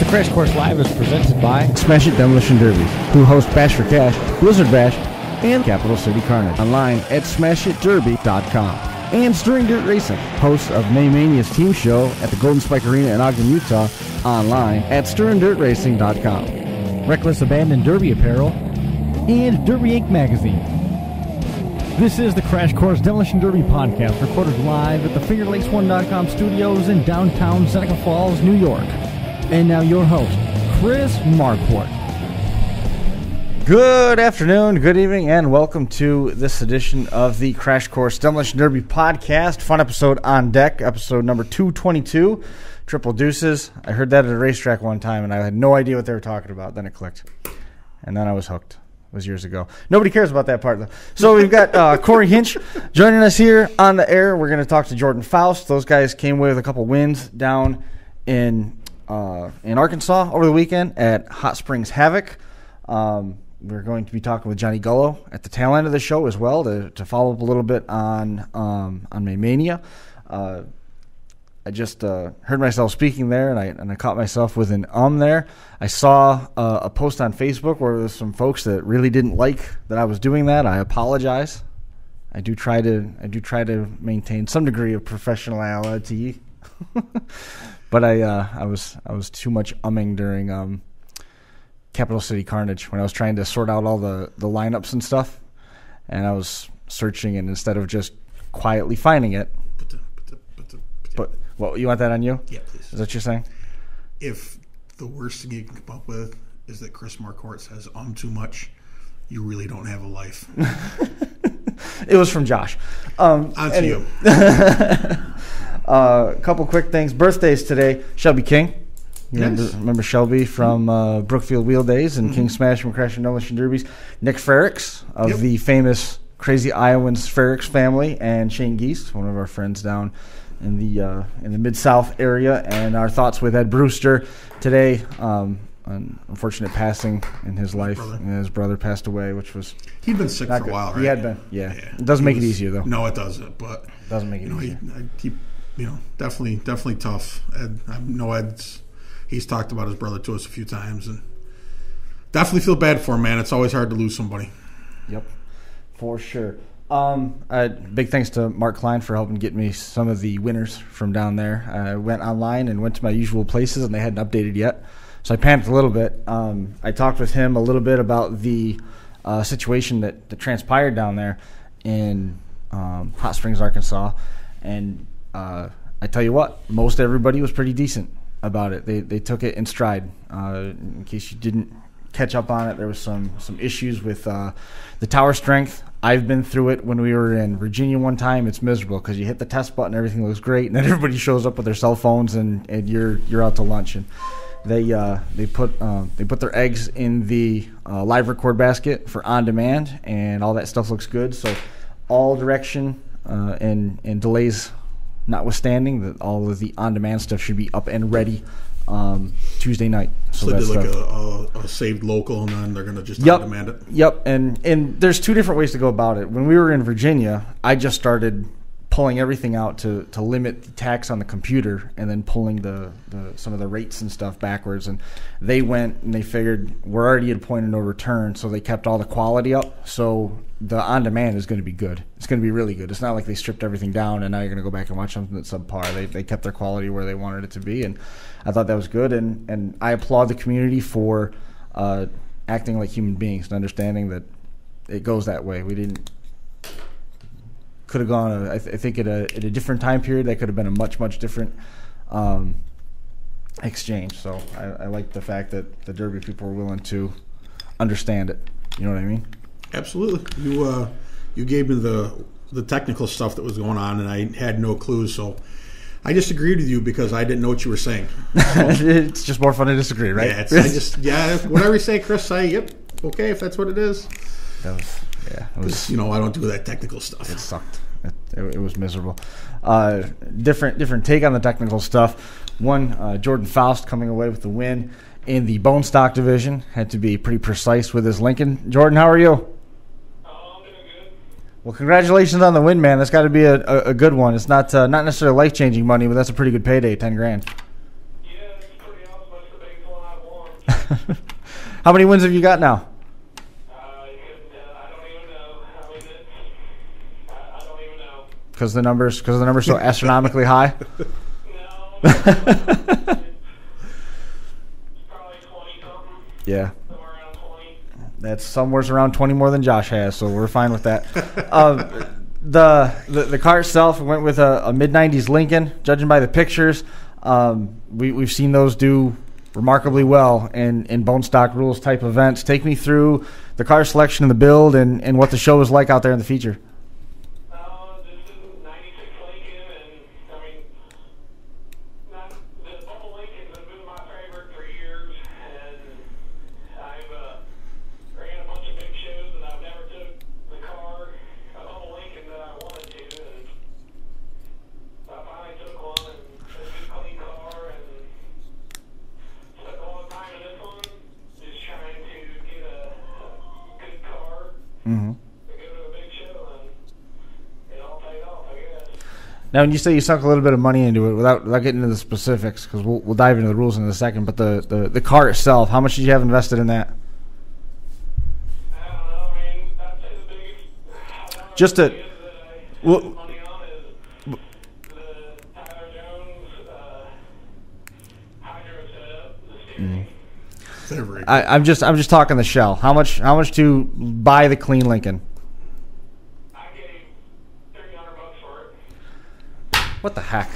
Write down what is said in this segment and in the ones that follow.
The Crash Course Live is presented by Smash It Demolition Derby, who host Bash for Cash, Blizzard Bash, and Capital City Carnage. Online at smashitderby.com. And Stirring Dirt Racing, hosts of May Mania's team show at the Golden Spike Arena in Ogden, Utah. Online at stirringdirtracing.com. Reckless Abandon Derby Apparel and Derby Inc. Magazine. This is the Crash Course Demolition Derby podcast, recorded live at the FingerLakes1.com studios in downtown Seneca Falls, New York. And now your host, Chris Marquardt. Good afternoon, good evening, and welcome to this edition of the Crash Course Demolition Derby podcast. Fun episode on deck, episode number 222, Triple Deuces. I heard that at a racetrack one time, and I had no idea what they were talking about. Then it clicked, and then I was hooked. It was years ago. Nobody cares about that part, though. So we've got Corey Hinsch joining us here on the air. We're going to talk to Jordan Foust. Those guys came away with a couple wins down in Arkansas over the weekend at Hot Springs Havoc. We're going to be talking with Johnny Gullo at the tail end of the show as well to follow up a little bit on May Mania. I just heard myself speaking there, and I caught myself with an there. I saw a post on Facebook where there was some folks that really didn't like that I was doing that. I apologize. I do try to maintain some degree of professionality. But I was too much umming during Capital City Carnage when I was trying to sort out all the lineups and stuff, and I was searching, and instead of just quietly finding it. But what, you want that on you? Yeah, please. Is that what you're saying? If the worst thing you can come up with is that Chris Marquardt says too much, you really don't have a life. It was from Josh. On to you. A couple quick things. Birthdays today. Shelby King. Yes. Remember Shelby from Brookfield Wheel Days and King Smash from Crash and Demolition Derbies. Nick Ferricks of the famous Crazy Iowans Ferricks family, and Shane Geist, one of our friends down in the Mid-South area. And our thoughts with Ed Brewster today. An unfortunate passing in his life. His brother passed away, which was he'd been sick for a while, right? He had been, yeah. It doesn't make it easier, though. No, it doesn't. But it doesn't make it easier. Definitely tough. Ed, I know he's talked about his brother to us a few times, and definitely feel bad for him, man. It's always hard to lose somebody. Yep, for sure. Big thanks to Mark Klein for helping get me some of the winners from down there. I went online and went to my usual places, and they hadn't updated yet, so I panicked a little bit. I talked with him a little bit about the situation that transpired down there in Hot Springs, Arkansas, and I tell you what, most everybody was pretty decent about it. They took it in stride. In case you didn't catch up on it, there was some issues with the tower strength. I've been through it when we were in Virginia one time. It's miserable because you hit the test button, everything looks great, and then everybody shows up with their cell phones and you're out to lunch. And they put their eggs in the live record basket for on demand, and all that stuff looks good. So all direction and delays notwithstanding, that all of the on-demand stuff should be up and ready Tuesday night. So they did like a saved local, and then they're going to just on-demand it? Yep, and there's two different ways to go about it. When we were in Virginia, I just started pulling everything out to limit the tax on the computer, and then pulling some of the rates and stuff backwards. And they went and they figured we're already at a point of no return, so they kept all the quality up. So the on-demand is going to be good. It's going to be really good. It's not like they stripped everything down and now you're going to go back and watch something that's subpar. They kept their quality where they wanted it to be, and I thought that was good. And I applaud the community for acting like human beings and understanding that it goes that way. We could have gone, I think, at a different time period, that could have been a much, much different exchange. So I like the fact that the Derby people were willing to understand it. You know what I mean? Absolutely. You gave me the technical stuff that was going on, and I had no clue. So I just agreed with you because I didn't know what you were saying. It's just more fun to disagree, right? Yeah, whatever you say, Chris, say, yep, okay, if that's what it is. It was. I don't do that technical stuff. It sucked. It was miserable. Different take on the technical stuff. One, Jordan Foust coming away with the win in the bone stock division. Had to be pretty precise with his Lincoln. Jordan, how are you? I'm doing good. Well, congratulations on the win, man. That's got to be a good one. It's not necessarily life-changing money, but that's a pretty good payday, $10,000. Yeah, it's pretty awesome. That's the biggest one How many wins have you got now? I don't even know. I mean, I don't even know. Because the numbers so astronomically high. No, it's probably 20 something. Yeah. Somewhere around 20. That's somewhere around 20 more than Josh has, so we're fine with that. The car itself went with a mid-90s Lincoln, judging by the pictures. We've seen those do remarkably well in bone stock rules type events. Take me through the car selection and the build and what the show was like out there in the feature. This is 96 Lincoln, and I mean, the bubble Lincolns have been my favorite for years, and I've ran a bunch of big shows, and I've never took the car, a bubble Lincoln that I wanted to, and I finally took one, and it's a good clean car, and spent a lot of time in this one, just trying to get a good car Mm-hmm. to go to a big show, and it all paid off, I guess. Now, when you say you sunk a little bit of money into it, without getting into the specifics, because we'll dive into the rules in a second, but the car itself, how much did you have invested in that? I don't know. I mean, that's the biggest. Just to- money well- on is the Tyler Jones hydro setup, the steering. They're very good. I'm just talking the shell. How much to buy the clean Lincoln? I gave $300 for it. What the heck?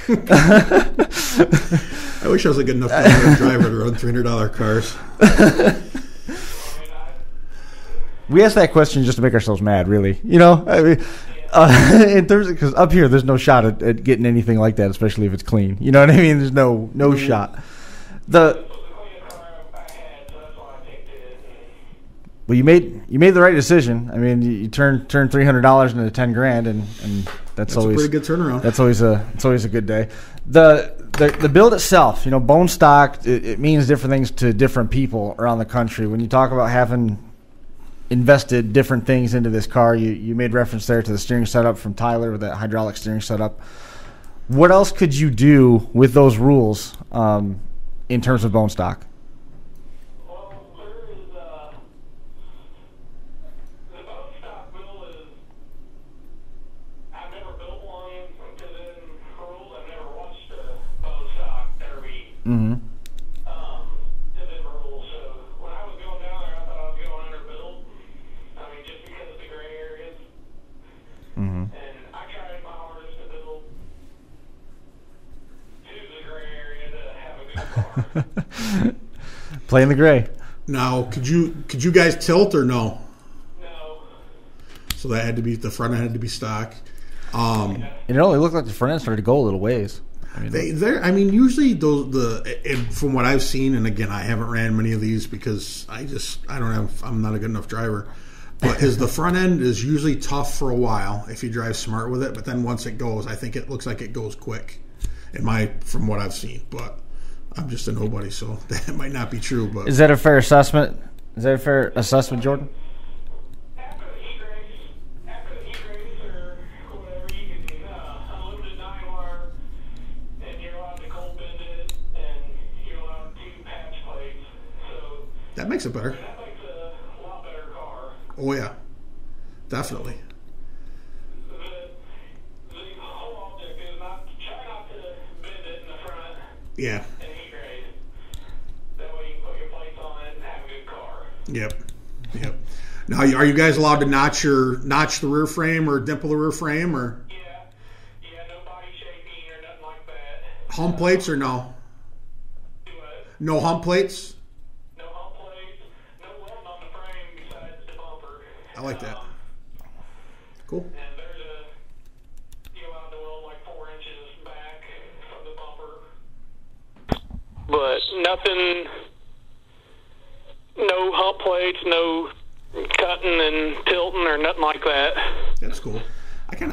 I wish I was a good enough driver to run $300 cars. I mean, We asked that question just to make ourselves mad, really. You know, I mean, in terms because up here there's no shot at getting anything like that, especially if it's clean. You know what I mean? There's no shot. this was the cleanest car I had, so that's why I picked it. Well, you made the right decision. I mean, you turned $300 into $10,000, and that's That's a always pretty good turnaround. That's always a good day. The build itself, you know, bone stock, it means different things to different people around the country. When you talk about having invested different things into this car, you made reference there to the steering setup from Tyler with that hydraulic steering setup. What else could you do with those rules in terms of bone stock? Well, there is the bone stock build is. I've never built one because in rules I've never watched a bone stock derby. Mm-hmm. To them rules. So when I was going down there, I thought I was going under build. I mean, just because of the gray areas. Mm-hmm. And I tried my hardest to build to the gray area to have a good car. Playing the gray. Now, could you guys tilt or no? No. So that had to be the front end had to be stock. And it only looked like the front end started to go a little ways. I mean, Usually and from what I've seen, and again, I haven't ran many of these because I'm not a good enough driver. But the front end is usually tough for a while if you drive smart with it. But then once it goes, I think it looks like it goes quick. From what I've seen, but I'm just a nobody, so that might not be true. But is that a fair assessment? Jordan? After the heat race or whatever, you can unlimited 9-wire, and you're allowed to cold bend it, and you're allowed 2 patch plates. So that makes it better. that makes a lot better car. Oh yeah, definitely. The whole object is try not to bend it in the front Yeah. and heat race. That way you can put your plates on it and have a good car. Yep. Now, are you guys allowed to notch the rear frame or dimple the rear frame or Yeah, no body shaping or nothing like that. hump plates or no? Do it. No hump plates. No hump plates, no welding on the frame besides the bumper. I like that. Cool. And you're allowed to weld like 4 inches back from the bumper. But nothing, no hump plates, no cutting and tilting or nothing like that. That's cool. That's I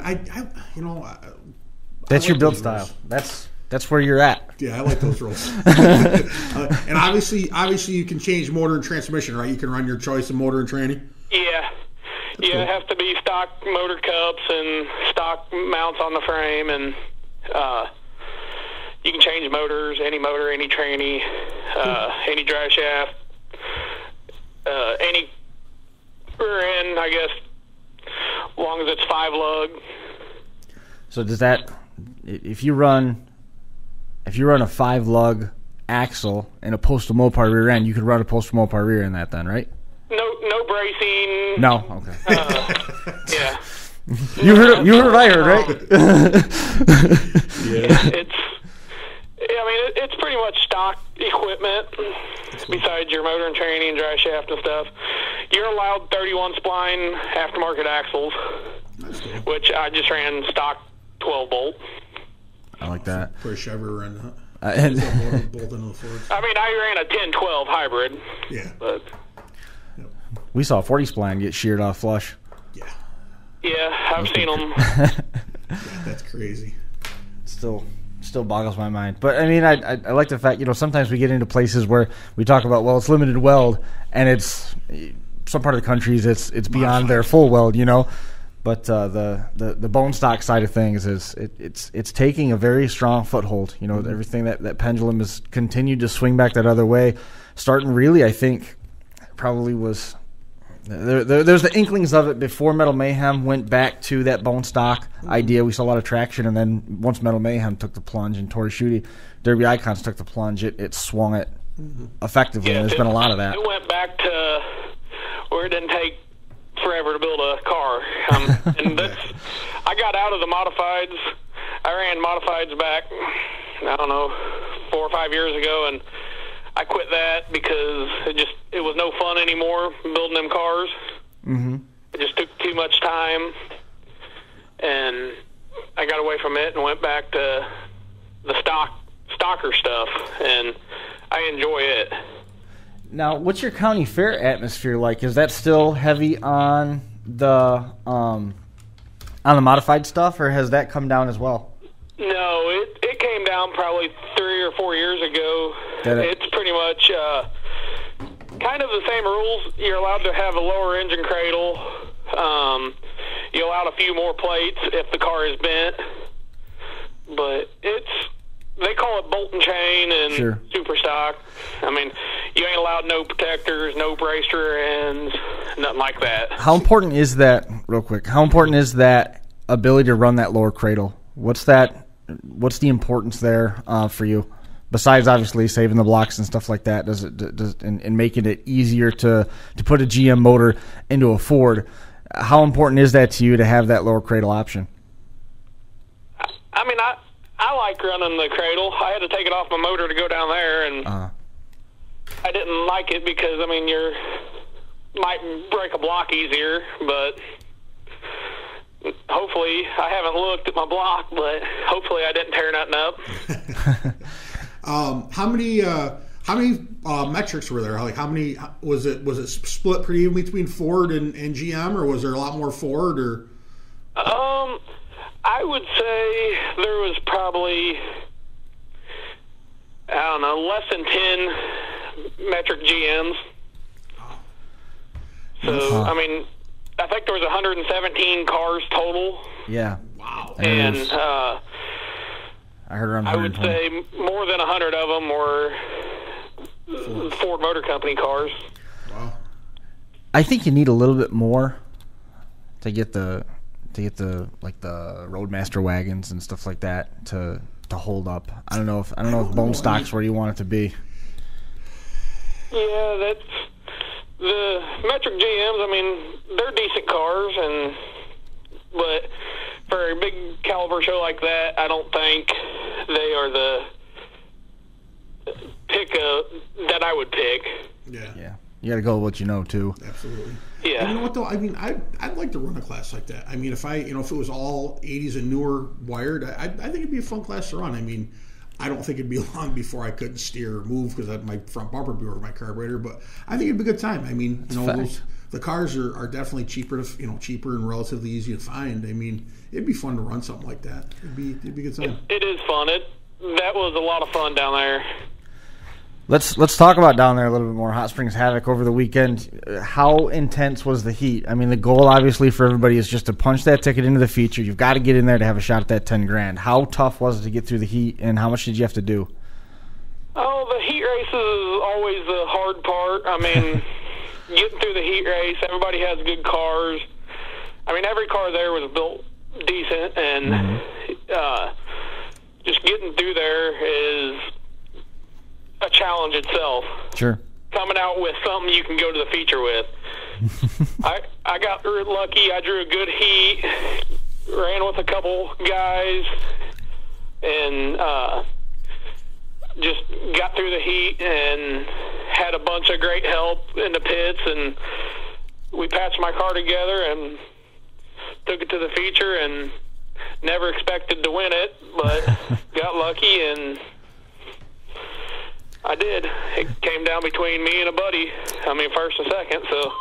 your like build those style. rules. That's where you're at. Yeah, I like those rules. And obviously, you can change motor and transmission, right? You can run your choice of motor and tranny. Yeah. That's cool. It has to be stock motor cups and stock mounts on the frame, and you can change motors, any motor, any tranny, any drive shaft, any rear end, I guess, as long as it's 5 lug. So does that, if you run a 5 lug axle and a postal Mopar rear end, you could run a postal Mopar rear end that then, right? No bracing. No, okay. Yeah. You heard what I heard, right? It's pretty much stock equipment besides your motor and training and drive shaft and stuff. You're allowed 31 spline aftermarket axles, which I just ran stock 12 bolt. I like that. Push ever run. Bolt into the Ford. I mean, I ran a 10-12 hybrid. Yeah. But We saw a 40 spline get sheared off flush. yeah, I've seen them. That's crazy. Still boggles my mind. But I mean, I like the fact, sometimes we get into places where we talk about, well, it's limited weld, and it's some part of the countries it's beyond their full weld, But the bone stock side of things is it's taking a very strong foothold. Everything that pendulum has continued to swing back that other way, starting really, I think, probably was. There's the inklings of it before Metal Mayhem went back to that bone stock idea. We saw a lot of traction, and then once Metal Mayhem took the plunge and Tori Schutte, Derby Icons took the plunge, it swung it effectively, and there's been a lot of that. It went back to where it didn't take forever to build a car. And I got out of the modifieds. I ran modifieds back, I don't know, 4 or 5 years ago, and I quit that because it was no fun anymore building them cars. Mm-hmm. It just took too much time, and I got away from it and went back to the stocker stuff, and I enjoy it. Now, what's your county fair atmosphere like? Is that still heavy on the modified stuff, or has that come down as well? No, it came down probably 3 or 4 years ago. It's pretty much kind of the same rules. You're allowed to have a lower engine cradle. You're allowed a few more plates if the car is bent. But they call it bolt and chain and super stock. I mean, you ain't allowed no protectors, no brace rear ends, nothing like that. How important is that, real quick, ability to run that lower cradle? What's the importance there for you? Besides, obviously, saving the blocks and stuff like that, and making it easier to put a GM motor into a Ford, how important is that to you to have that lower cradle option? I mean, I like running the cradle. I had to take it off my motor to go down there, and I didn't like it because, I mean, you might break a block easier, but hopefully, I haven't looked at my block, but hopefully I didn't tear nothing up. How many metrics were there? Like, how many was it split pretty evenly between Ford and GM, or was there a lot more Ford? Or I would say there was probably, I don't know, less than 10 metric GMs. So I mean, I think there was 117 cars total. Yeah. Wow. And I heard around 120. I would say more than 100 of them were Ford Motor Company cars. Wow. I think you need a little bit more to get the Roadmaster wagons and stuff like that to hold up. I don't know if bone stock's where you want it to be. Yeah, that's the metric GMs. I mean, they're decent cars, but for a big caliber show like that, I don't think they are the pick that I would pick. Yeah. You got to go with what you know too. Absolutely. Yeah. And you know what though? I mean, I'd like to run a class like that. I mean, if it was all 80s and newer wired, I think it'd be a fun class to run. I mean, I don't think it'd be long before I couldn't steer or move because my front bumper would be over my carburetor. But I think it'd be a good time. I mean, the cars are definitely cheaper and relatively easy to find. I mean, it'd be fun to run something like that. It'd be a good time. It is fun. That was a lot of fun down there. Let's talk about down there a little bit more. Hot Springs Havoc over the weekend. How intense was the heat? I mean, the goal obviously for everybody is just to punch that ticket into the feature. You've got to get in there to have a shot at that $10,000. How tough was it to get through the heat, and how much did you have to do? Oh, the heat race is always the hard part. I mean, getting through the heat race. Everybody has good cars. I mean, every car there was built decent, and just getting through there is a challenge itself. Sure. Coming out with something you can go to the feature with. I got lucky. I drew a good heat, ran with a couple guys, and just got through the heat and had a bunch of great help in the pits, and we patched my car together and took it to the feature, and never expected to win it, but got lucky, and I did. It came down between me and a buddy. I mean, first and second, so.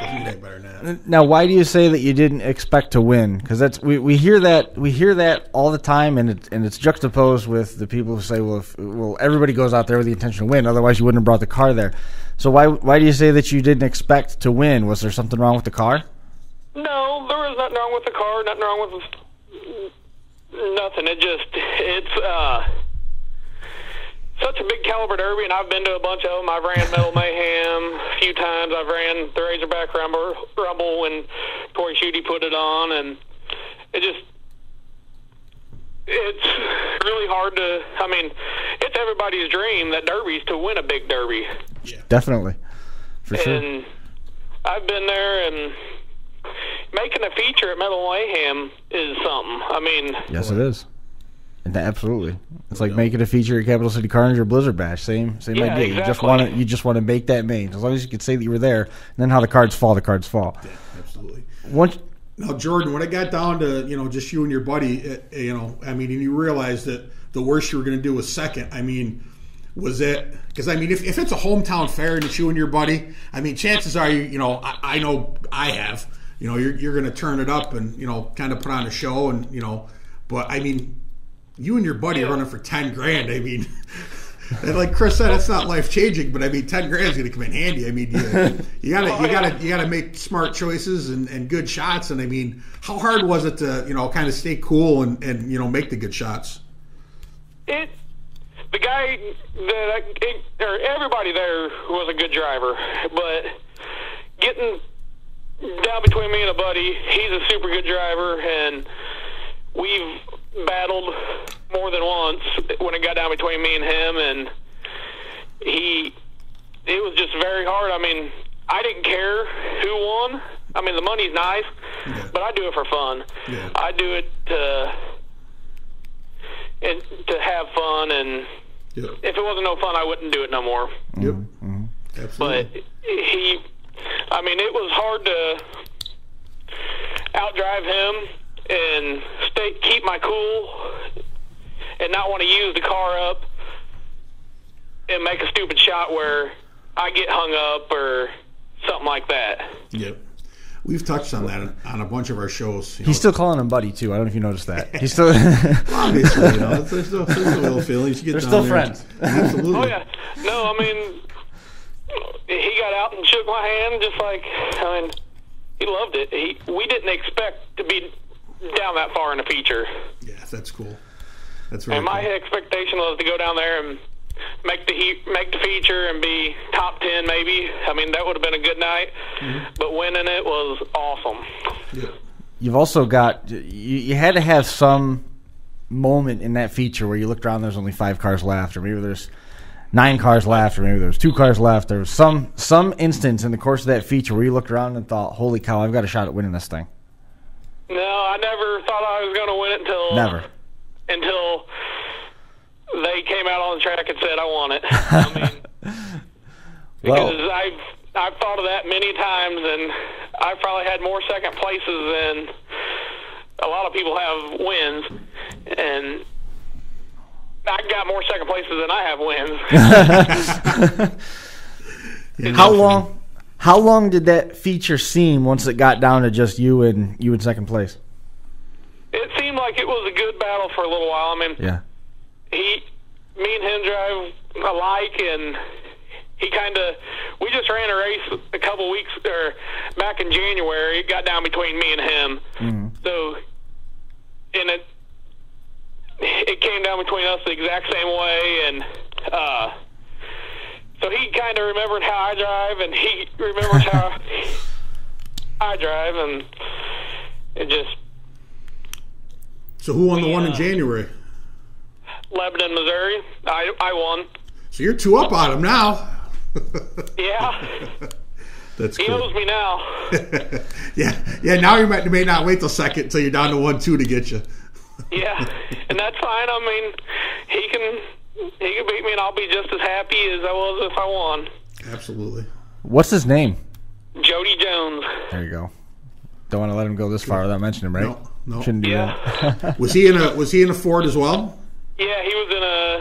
Doesn't get better than that. Now, why do you say that you didn't expect to win? Because that's we hear that all the time, and it's juxtaposed with the people who say, well, everybody goes out there with the intention to win, otherwise you wouldn't have brought the car there. So why do you say that you didn't expect to win? Was there something wrong with the car? No, there was nothing wrong with the car. Nothing wrong with nothing. It's such a big caliber derby, and I've been to a bunch of them. I've ran Metal Mayhem a few times. I've ran the Razorback Rumble when Tori Schutte put it on, and it's really hard to. I mean, it's everybody's dream that derbies to win a big derby. Yeah. Definitely, for sure. And I've been there, and making a feature at Metal Mayhem is something. I mean, Yes, it is. Absolutely, it's like making a feature at Capital City Carnage or Blizzard Bash. Same Yeah, idea. exactly. You just want to make that main. As long as you can say that you were there, and then how the cards fall, the cards fall. Yeah, absolutely. Once, Now, Jordan, when it got down to just you and your buddy, I mean, and you realized that the worst you were going to do was second. I mean, was it? Because I mean, if it's a hometown fair and it's you and your buddy, I mean, chances are I know I have. You're going to turn it up and kind of put on a show and but I mean. You and your buddy are running for $10,000. I mean, and like Chris said, it's not life changing, but I mean, $10,000 is going to come in handy. I mean, you gotta make smart choices and good shots. And I mean, how hard was it to kind of stay cool and make the good shots? the guy everybody there was a good driver, but getting down between me and a buddy, he's a super good driver, and we've battled more than once when it got down between me and him, and it was just very hard. I mean, I didn't care who won. I mean, the money's nice, but I do it for fun. Yeah. I do it to have fun, and if it wasn't no fun, I wouldn't do it no more. Yep. Mm-hmm. Absolutely. But it was hard to outdrive him and keep my cool and not want to use the car up and make a stupid shot where I get hung up or something like that. Yep. We've touched on that on a bunch of our shows. He's still calling him buddy too. I don't know if you noticed that. He's still obviously, there's still a little feeling. They're still friends. Absolutely. Oh yeah. No, I mean, he got out and shook my hand, just like he loved it. We didn't expect to be down that far in a feature. Yeah, that's cool. That's really and my expectation was to go down there and make the feature and be top 10 maybe. I mean, that would have been a good night. Mm-hmm. But winning it was awesome. Yeah. You've also got you had to have some moment in that feature where you looked around, there's only 5 cars left, or maybe there's 9 cars left, or maybe there's 2 cars left. There was some instance in the course of that feature where you looked around and thought, holy cow, I've got a shot at winning this thing. No, I never thought I was going to win it until they came out on the track and said I won it. I mean, because I've thought of that many times, and I've probably had more second places than a lot of people have wins, and I got more second places than I have wins. How long did that feature seem once it got down to just you in second place? It seemed like it was a good battle for a little while. I mean, yeah. Me and him drive alike, and we just ran a race a couple weeks, or back in January. It got down between me and him. Mm-hmm. So, and it came down between us the exact same way, and So he kind of remembered how I drive, and he remembers how I drive, and it just... So who won the one in January? Lebanon, Missouri. I won. So you're 2 up on him now. Yeah. That's He cool. owes me now. Yeah. Now you may not wait till second until you're down to 1-2 to get you. Yeah, and that's fine. I mean, he can beat me, and I'll be just as happy as I was if I won. Absolutely. What's his name? Jody Jones. There you go. Don't want to let him go this far without mentioning him, right? No. Shouldn't do that. Was he in a Ford as well? Yeah, he was in a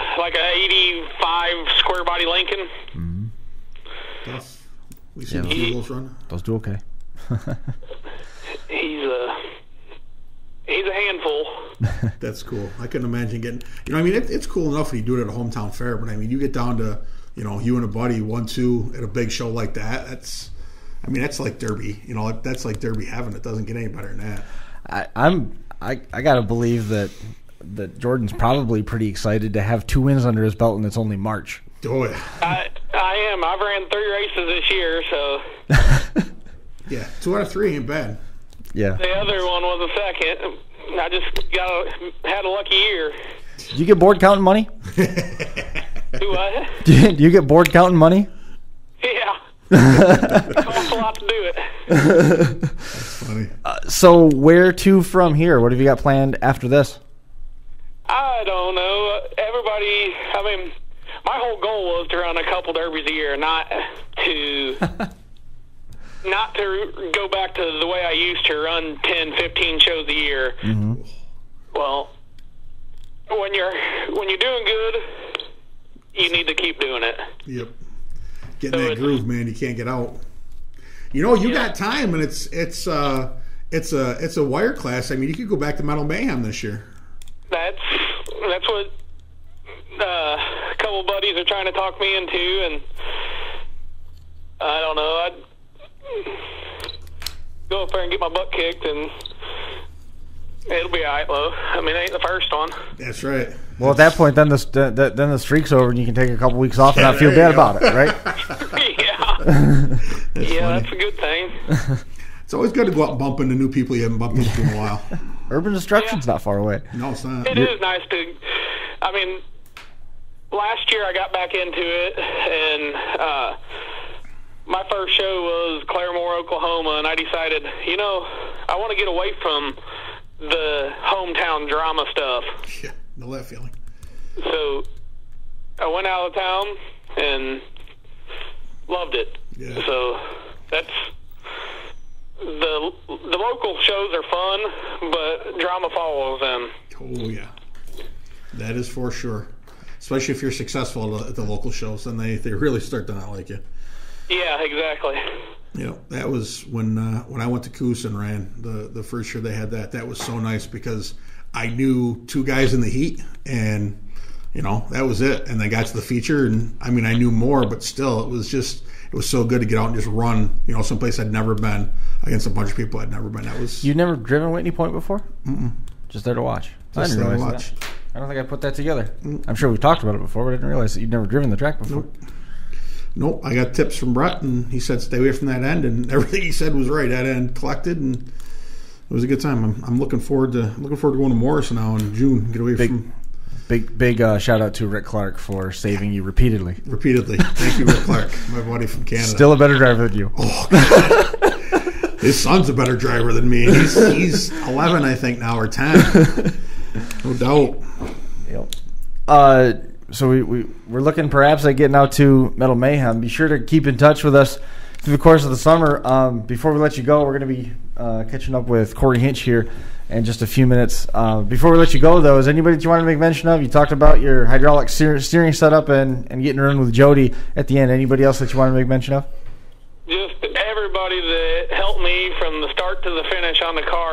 85 square body Lincoln. Tough. We see the Eagles run. Those do okay. He's a handful. That's cool. I couldn't imagine getting. I mean, it's cool enough when you do it at a hometown fair, but I mean, you get down to, you and a buddy 1-2 at a big show like that. That's like Derby. That's like Derby heaven. It doesn't get any better than that. I gotta believe that Jordan's probably pretty excited to have 2 wins under his belt, and it's only March. Oh yeah. I am. I've ran 3 races this year, so. Yeah, 2 out of 3 ain't bad. Yeah. The other one was a second. I just had a lucky year. Do you get bored counting money? Do what? Do you get bored counting money? Yeah. It costs a lot to do it. That's funny. So where to from here? What have you got planned after this? I don't know. Everybody, my whole goal was to run a couple derbies a year, not to go back to the way I used to run 10, 15 shows a year. Mm-hmm. Well, when you're doing good, you need to keep doing it. Yep. Getting that groove, man. You can't get out. You got time, and it's a wire class. I mean, you could go back to Metal Mayhem this year. That's what a couple buddies are trying to talk me into, and I don't know. I'd go up there and get my butt kicked, and it'll be all right, though. I mean, it ain't the first one. That's right. Well, at that point, then the streak's over, and you can take a couple weeks off and not feel bad about it, right? Yeah. That's a good thing. It's always good to go out and bump into new people you haven't bumped into in a while. Urban Destruction's not far away. No, it's not. It is nice to. I mean, last year I got back into it, and my first show was Claremore, Oklahoma, and I decided, I want to get away from the hometown drama stuff. Yeah, know that feeling. So I went out of town and loved it. Yeah. So that's the local shows are fun, but drama follows them. Oh yeah, that is for sure. Especially if you're successful at the local shows, then they really start to not like you. Yeah, exactly. That was when I went to Coos and ran the first year they had that. That was so nice because I knew 2 guys in the heat, and that was it. And they got to the feature, and I knew more, but still, it was so good to get out and just run. Someplace I'd never been against a bunch of people I'd never been. You've never driven Whitney Point before? Mm-mm. Just there to watch. Just I didn't there to realize watch. that. I don't think I put that together. I'm sure we've talked about it before, but I didn't realize that you'd never driven the track before. Nope. I got tips from Brett, and he said stay away from that end, and everything he said was right. That end collected, and it was a good time. I'm looking forward to going to Morris now in June. Get away from big shout out to Rick Clark for saving you repeatedly. Thank you, Rick Clark, my buddy from Canada. Still a better driver than you. Oh, his son's a better driver than me. He's 11, I think now, or 10. No doubt. Yep. So we're looking perhaps at getting out to Metal Mayhem. Be sure to keep in touch with us through the course of the summer. Before we let you go, we're going to be catching up with Corey Hinsch here in just a few minutes. Before we let you go, though, is anybody that you want to make mention of? You talked about your hydraulic steering setup and getting run with Jody at the end. Anybody else that you want to make mention of? Just everybody that helped me from the start to the finish on the car.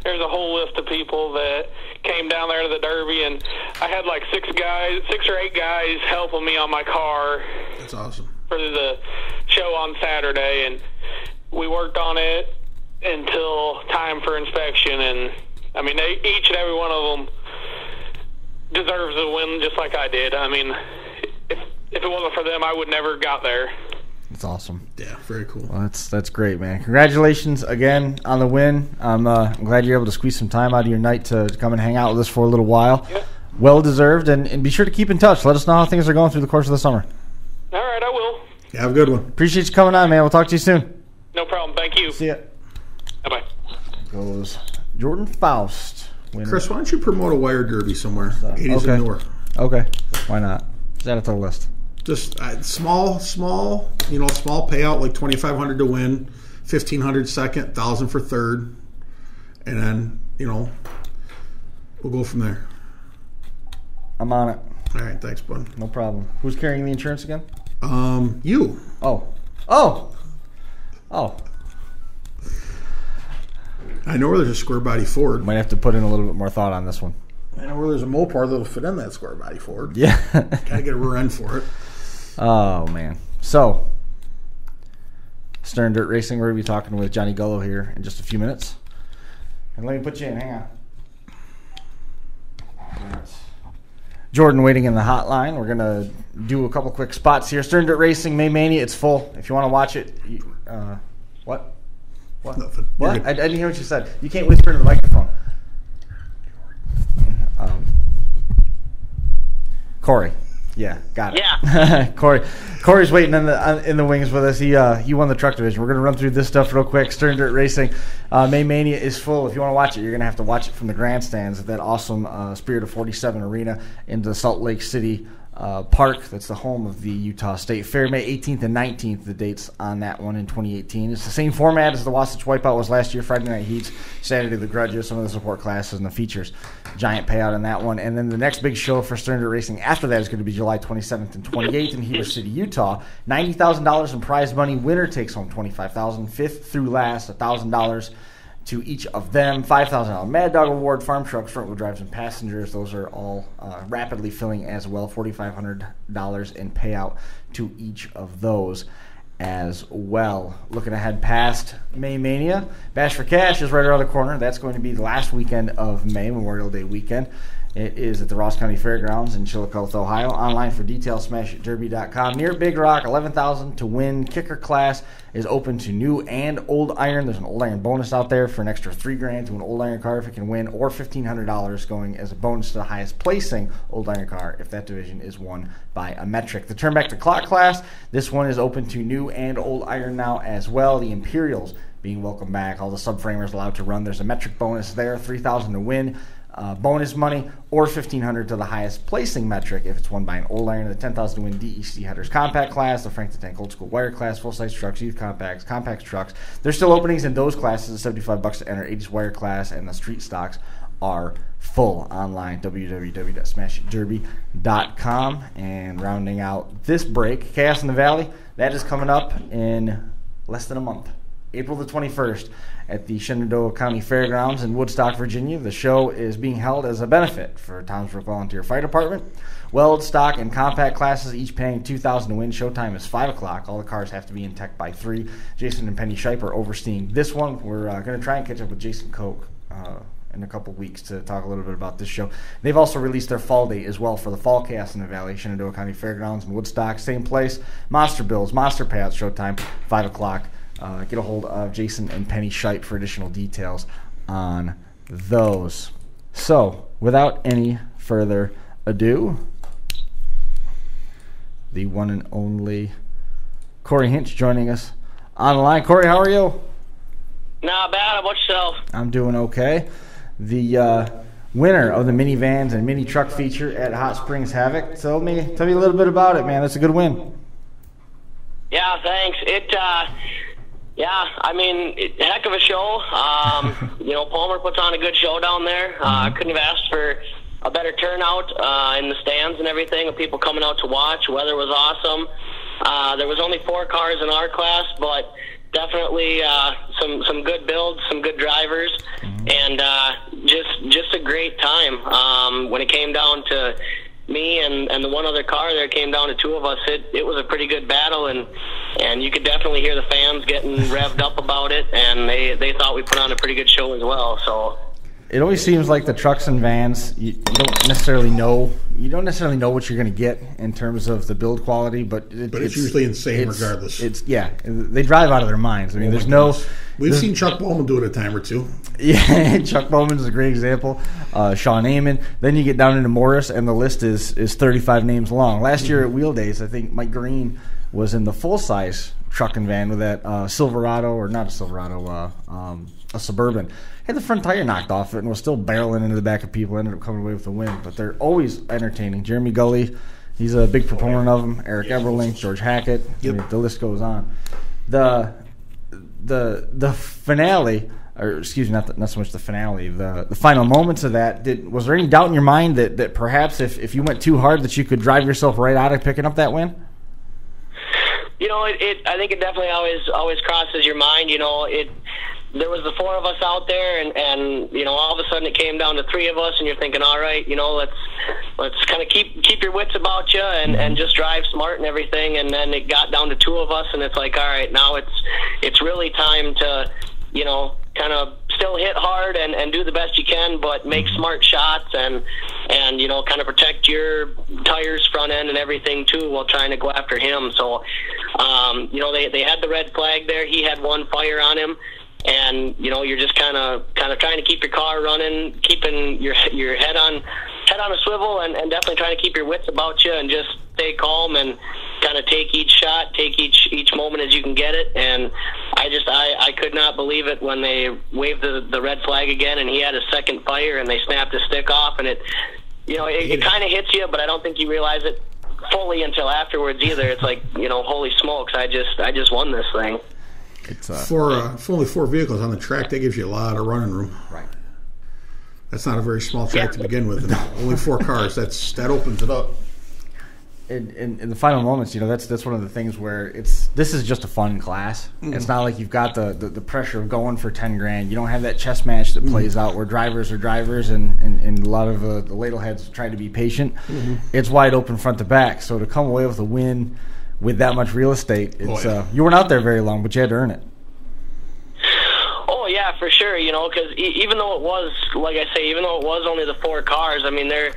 There's a whole list of people that came down there to the Derby, and I had like 6 or 8 guys helping me on my car. That's awesome. For the show on Saturday, and we worked on it until time for inspection, and each and every one of them deserves a win just like I did. If if it wasn't for them, I would never got there. That's awesome. Yeah, very cool. Well, that's great, man. Congratulations again on the win. I'm glad you're able to squeeze some time out of your night to come and hang out with us for a little while. Yep. Well deserved, and be sure to keep in touch. Let us know how things are going through the course of the summer. All right, I will. Yeah, have a good one. Appreciate you coming on, man. We'll talk to you soon. No problem. Thank you. See ya. Bye-bye. Goes Jordan Foust. Winner. Chris, why don't you promote a wire derby somewhere? 80s Okay. and newer. Okay. Why not? Just add it to the list. Just small payout, like $2,500 to win, $1,500 second, $1,000 for third, and then we'll go from there. I'm on it. All right, thanks, bud. No problem. Who's carrying the insurance again? You. Oh. I know where there's a square body Ford. Might have to put in a little bit more thought on this one. I know where there's a Mopar that'll fit in that square body Ford. Yeah. Gotta get a rear end for it. Oh, man. So, Stern Dirt Racing, we're going to be talking with Johnny Gullo here in just a few minutes. And let me put you in. Hang on. Jordan waiting in the hotline. We're going to do a couple quick spots here. Stern Dirt Racing, May Mania, it's full. If you want to watch it, what? Nothing. What? I didn't hear what you said. You can't whisper into the microphone. Corey. Yeah, got it. Yeah. Corey's waiting in the wings with us. He won the truck division. We're going to run through this stuff real quick. Stern Dirt Racing, May Mania is full. If you want to watch it, you're going to have to watch it from the grandstands at that awesome Spirit of 47 arena in the Salt Lake City Park. That's the home of the Utah State Fair. May 18th and 19th, the dates on that one in 2018. It's the same format as the Wasatch Wipeout was last year. Friday Night Heats, Saturday the Grudges, some of the support classes and the features. Giant payout on that one. And then the next big show for Stern Dirt Racing after that is going to be July 27th and 28th in Heber City, Utah. $90,000 in prize money. Winner takes home $25,000. Fifth through last, $1,000 to each of them. $5,000 Mad Dog Award, farm trucks, front wheel drives, and passengers. Those are all rapidly filling as well. $4,500 in payout to each of those as well. Looking ahead past May Mania, Bash for Cash is right around the corner. That's going to be the last weekend of May, Memorial Day weekend. It is at the Ross County Fairgrounds in Chillicothe, Ohio. Online for details, smashitderby.com. Near Big Rock, $11,000 to win. Kicker class is open to new and old iron. There's an old iron bonus out there for an extra $3,000 to an old iron car if it can win, or $1,500 going as a bonus to the highest placing old iron car if that division is won by a metric. The turn back to clock class, this one is open to new and old iron now as well. The Imperials being welcome back. All the subframers allowed to run. There's a metric bonus there, $3,000 to win. Bonus money, or $1,500 to the highest placing metric if it's won by an old iron. The $10,000 to win DEC Headers Compact class, the Frank the Tank Old School Wire class, full-size trucks, youth compacts, compact trucks. There's still openings in those classes. $75 to enter. 80s Wire class, and the street stocks are full. Online, www.smashitderby.com. And rounding out this break, Chaos in the Valley, that is coming up in less than a month. April the 21st at the Shenandoah County Fairgrounds in Woodstock, Virginia. The show is being held as a benefit for Townsbrook Volunteer Fire Department. Weld, stock, and compact classes, each paying $2,000 to win. Showtime is 5 o'clock. All the cars have to be in tech by 3. Jason and Penny Shipe are overseeing this one. We're going to try and catch up with Jason Koch in a couple weeks to talk a little bit about this show. They've also released their fall date as well for the Fall Chaos in the Valley, Shenandoah County Fairgrounds in Woodstock. Same place. Monster Bills, Monster Payouts, showtime, 5 o'clock. Get a hold of Jason and Penny Shipe for additional details on those. So, without any further ado, the one and only Corey Hinsch joining us on the line. Corey, how are you? Not bad. How about yourself? I'm doing okay. The winner of the minivans and mini truck feature at Hot Springs Havoc. Tell me a little bit about it, man. That's a good win. Yeah, thanks. Heck of a show. Palmer puts on a good show down there. I couldn't have asked for a better turnout in the stands and everything, of people coming out to watch. Weather was awesome. There was only 4 cars in our class, but definitely some good builds, some good drivers, and just a great time. When it came down to me and the one other car there, came down to 2 of us, it was a pretty good battle, and you could definitely hear the fans getting revved up about it, and they thought we put on a pretty good show as well. So It always seems like the trucks and vans, you don't necessarily know what you're going to get in terms of the build quality, but it's usually insane regardless. They drive out of their minds. I mean, We've seen Chuck Bowman do it a time or two. Yeah, Chuck Bowman is a great example. Sean Amon. Then you get down into Morris, and the list is 35 names long. Last year at Wheel Days, I think Mike Green was in the full-size truck and van with that Silverado, or not a Silverado, a Suburban. Had the front tire knocked off it and was still barreling into the back of people. Ended up coming away with the win. But they're always entertaining. Jeremy Gully, he's a big proponent of them. Eric Eberling, George Hackett. Yep. I mean, the list goes on. The finale, or excuse me, not so much the finale, the final moments of that. Was there any doubt in your mind that perhaps if you went too hard that you could drive yourself right out of picking up that win? You know, I think it definitely always crosses your mind. You know, there was the four of us out there, and you know, all of a sudden it came down to three of us, and you're thinking, all right, you know, let's kind of keep your wits about you and just drive smart and everything. And then it got down to two of us, and it's like, all right, now it's really time to, you know, kind of still hit hard and do the best you can, but make smart shots and you know, kind of protect your tires, front end, and everything too, while trying to go after him. So, you know, they had the red flag there. He had one fire on him. And you know, you're just kind of trying to keep your car running, keeping your head on a swivel, and definitely trying to keep your wits about you and just stay calm and kind of take each shot, take each moment as you can get it. And I could not believe it when they waved the red flag again, and he had a second fire, and they snapped his stick off, and it kind of hits you, but I don't think you realize it fully until afterwards either. It's like, you know, holy smokes, I just won this thing. For only four vehicles on the track, that gives you a lot of running room. Right. That's not a very small track to begin with. Only four cars. That opens it up. In the final moments, you know, that's one of the things where this is just a fun class. Mm-hmm. It's not like you've got the pressure of going for $10,000. You don't have that chess match that plays out where drivers are drivers and a lot of the ladleheads try to be patient. Mm-hmm. It's wide open front to back. So to come away with a win with that much real estate, you weren't out there very long, but you had to earn it. Oh yeah, for sure. You know, because even though it was, like I say, even though it was only the four cars, I mean, there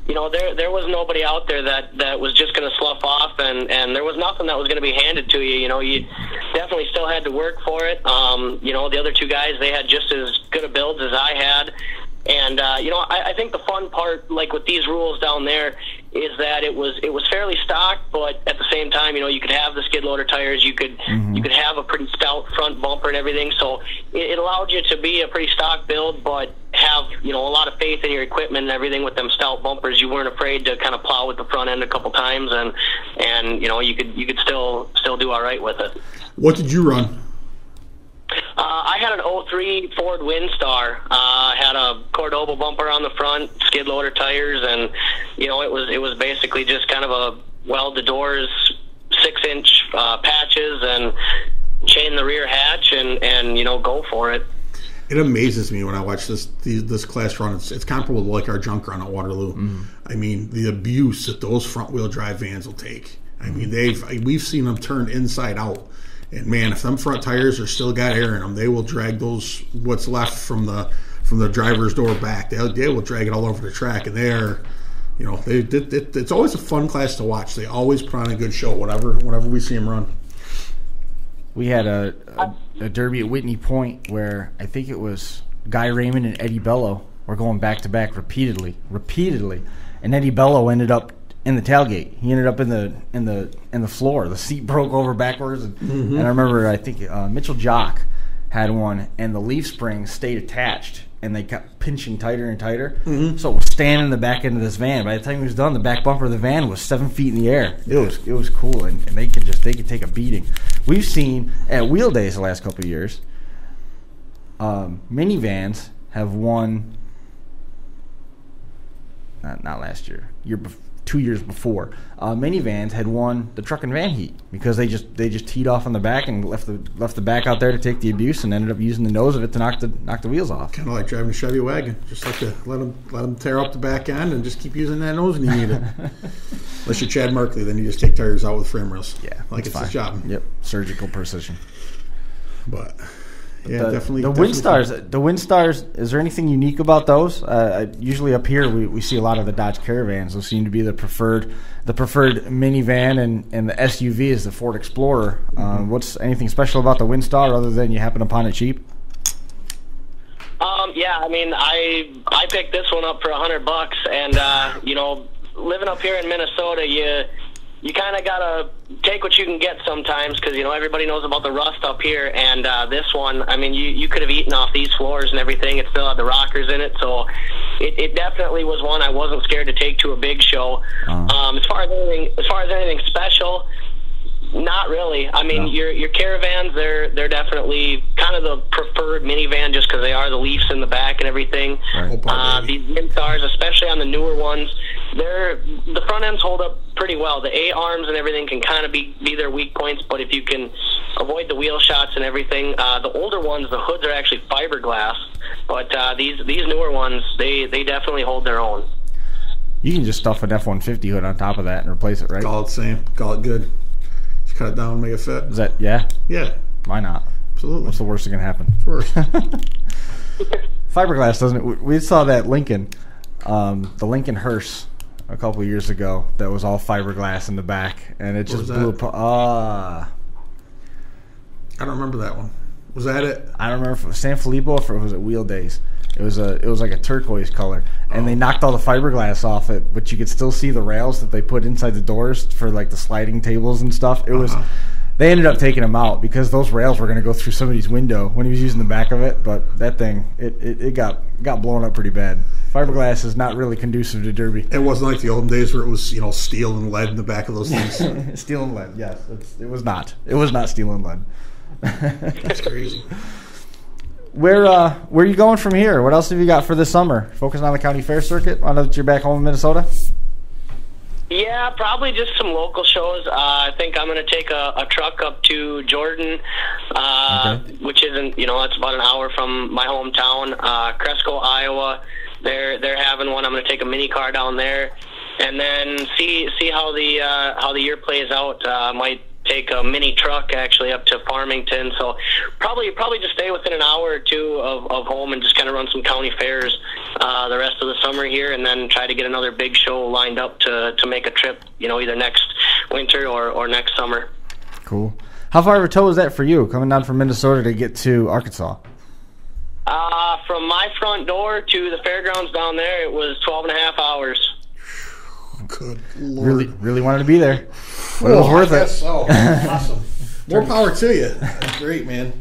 was nobody out there that was just going to slough off, and there was nothing that was going to be handed to you. You know, you definitely still had to work for it. You know, the other two guys, they had just as good a builds as I had. And, you know, I think the fun part, like with these rules down there, is that it was fairly stock, but at the same time, you know, you could have the skid loader tires, you could have a pretty stout front bumper and everything. So it allowed you to be a pretty stock build, but have, you know, a lot of faith in your equipment and everything with them stout bumpers. You weren't afraid to kind of plow with the front end a couple times, and you know, you could still do all right with it. What did you run? I had an 03 Ford Windstar. Had a Cordoba bumper on the front, skid loader tires, and you know, it was basically just kind of a weld the doors 6-inch patches and chain the rear hatch and you know, go for it. It amazes me when I watch this class run. It's comparable to like our junk run at Waterloo. Mm-hmm. I mean, the abuse that those front wheel drive vans will take. I mean, we've seen them turned inside out. And man, if them front tires are still got air in them, they will drag what's left from the driver's door back. They will drag it all over the track, and they're, you know, it's always a fun class to watch. They always put on a good show, whenever we see them run. We had a derby at Whitney Point where I think it was Guy Raymond and Eddie Bello were going back to back repeatedly, and Eddie Bello ended up in the tailgate. He ended up in the floor. The seat broke over backwards, and I remember I think Mitchell Jock had one, and the leaf springs stayed attached, and they kept pinching tighter and tighter. Mm-hmm. So it was standing in the back end of this van. By the time he was done, the back bumper of the van was 7 feet in the air. It was cool, and they could take a beating. We've seen at Wheel Days the last couple of years, minivans have won. Not last year. 2 years before, minivans had won the truck and van heat because they just teed off on the back and left the back out there to take the abuse and ended up using the nose of it to knock the wheels off. Kind of like driving a Chevy wagon, just like to let them tear up the back end and just keep using that nose when you need it. Unless you're Chad Markley, then you just take tires out with frame rails. Yeah, like it's fine. a job. Yep, surgical precision. But Yeah, definitely. The Windstars. Is there anything unique about those? Usually up here, we see a lot of the Dodge Caravans. Those seem to be the preferred minivan, and the SUV is the Ford Explorer. What's anything special about the Windstar other than you happen upon it cheap? Yeah, I mean, I picked this one up for $100, and you know, living up here in Minnesota, you kind of gotta take what you can get sometimes, because you know everybody knows about the rust up here, and this one, I mean, you could have eaten off these floors and everything. It still had the rockers in it, so it definitely was one I wasn't scared to take to a big show. As far as anything special, not really. I mean, your Caravans, they're definitely kind of the preferred minivan just because they are the leafs in the back and everything. Right. These Windstars, especially on the newer ones, the front ends hold up pretty well. The A-arms and everything can kind of be their weak points, but if you can avoid the wheel shots and everything, the older ones, the hoods are actually fiberglass, but these newer ones, they definitely hold their own. You can just stuff an F-150 hood on top of that and replace it, right? Call it same. Call it good. Just cut it down and make it fit. Is that, yeah? Yeah. Why not? Absolutely. What's the worst that can happen? Worst. Fiberglass doesn't it? We saw that Lincoln, the Lincoln hearse, a couple of years ago that was all fiberglass in the back, and it just blew apart. I don't remember that one. Was that it? I don't remember if it was San Filippo or if it was at Wheel Days. It was like a turquoise color, and they knocked all the fiberglass off it, but you could still see the rails that they put inside the doors for like the sliding tables and stuff. It was. They ended up taking them out because those rails were going to go through somebody's window when he was using the back of it. But that thing, it got blown up pretty bad. Fiberglass is not really conducive to derby. It wasn't like the olden days where it was, you know, steel and lead in the back of those things. Steel and lead, yes. It was not. It was not steel and lead. That's crazy. Where are you going from here? What else have you got for this summer? Focusing on the county fair circuit? I know that you're back home in Minnesota. Yeah, probably just some local shows. I think I'm going to take a truck up to Jordan, which isn't, you know, it's about an hour from my hometown, Cresco, Iowa. They're having one. I'm going to take a mini car down there, and then see how the year plays out. Might take a mini truck actually up to Farmington. So probably just stay within an hour or two of home and just kind of run some county fairs the rest of the summer here, and then try to get another big show lined up to make a trip, you know, either next winter or next summer. Cool. How far of a tow is that for you, coming down from Minnesota to get to Arkansas? From my front door to the fairgrounds down there, it was 12 and a half hours. Good Lord. Really wanted to be there. But it was worth it. So awesome. More power to you. That's great, man.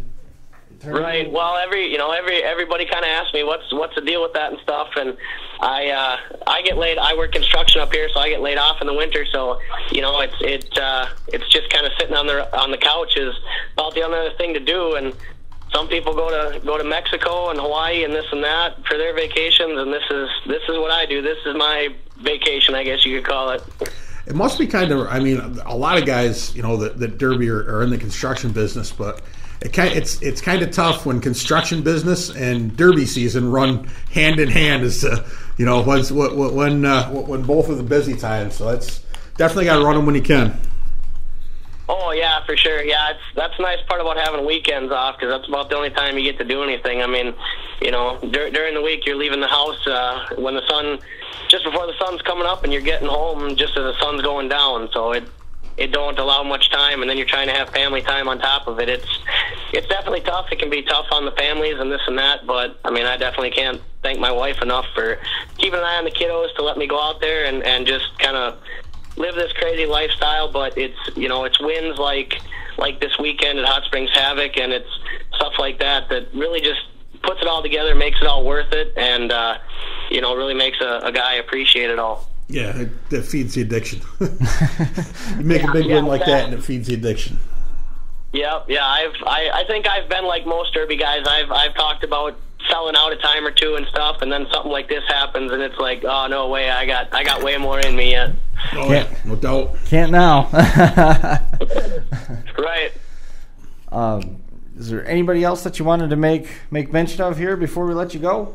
Right. Well, everybody kind of asks me what's the deal with that and stuff, and I get laid. I work construction up here, so I get laid off in the winter. So you know, it's just kind of sitting on the couch is about the only other thing to do. And some people go to Mexico and Hawaii and this and that for their vacations, and this is what I do. This is my vacation, I guess you could call it. It must be kind of. I mean, a lot of guys, you know, that derby are in the construction business, but it's kind of tough when construction business and derby season run hand in hand as to, you know, when both are the busy times. So that's definitely got to run them when you can. Oh yeah, for sure. Yeah, that's the nice part about having weekends off, because that's about the only time you get to do anything. I mean, you know, during the week you're leaving the house when just before the sun's coming up, and you're getting home just as the sun's going down. So it don't allow much time, and then you're trying to have family time on top of it. It's definitely tough. It can be tough on the families and this and that, but I mean, I definitely can't thank my wife enough for keeping an eye on the kiddos to let me go out there and just kind of live this crazy lifestyle. But it's, you know, it's wins like this weekend at Hot Springs Havoc, and it's stuff like that really just puts it all together, makes it all worth it, and you know, really makes a guy appreciate it all. Yeah, that feeds the addiction. You make a big win like that, and it feeds the addiction. Yep, yeah. I think I've been like most derby guys. I've talked about selling out a time or two and stuff, and then something like this happens, and it's like, oh no way, I got way more in me yet. Oh yeah, no doubt. Can't now. Right. Is there anybody else that you wanted to make mention of here before we let you go?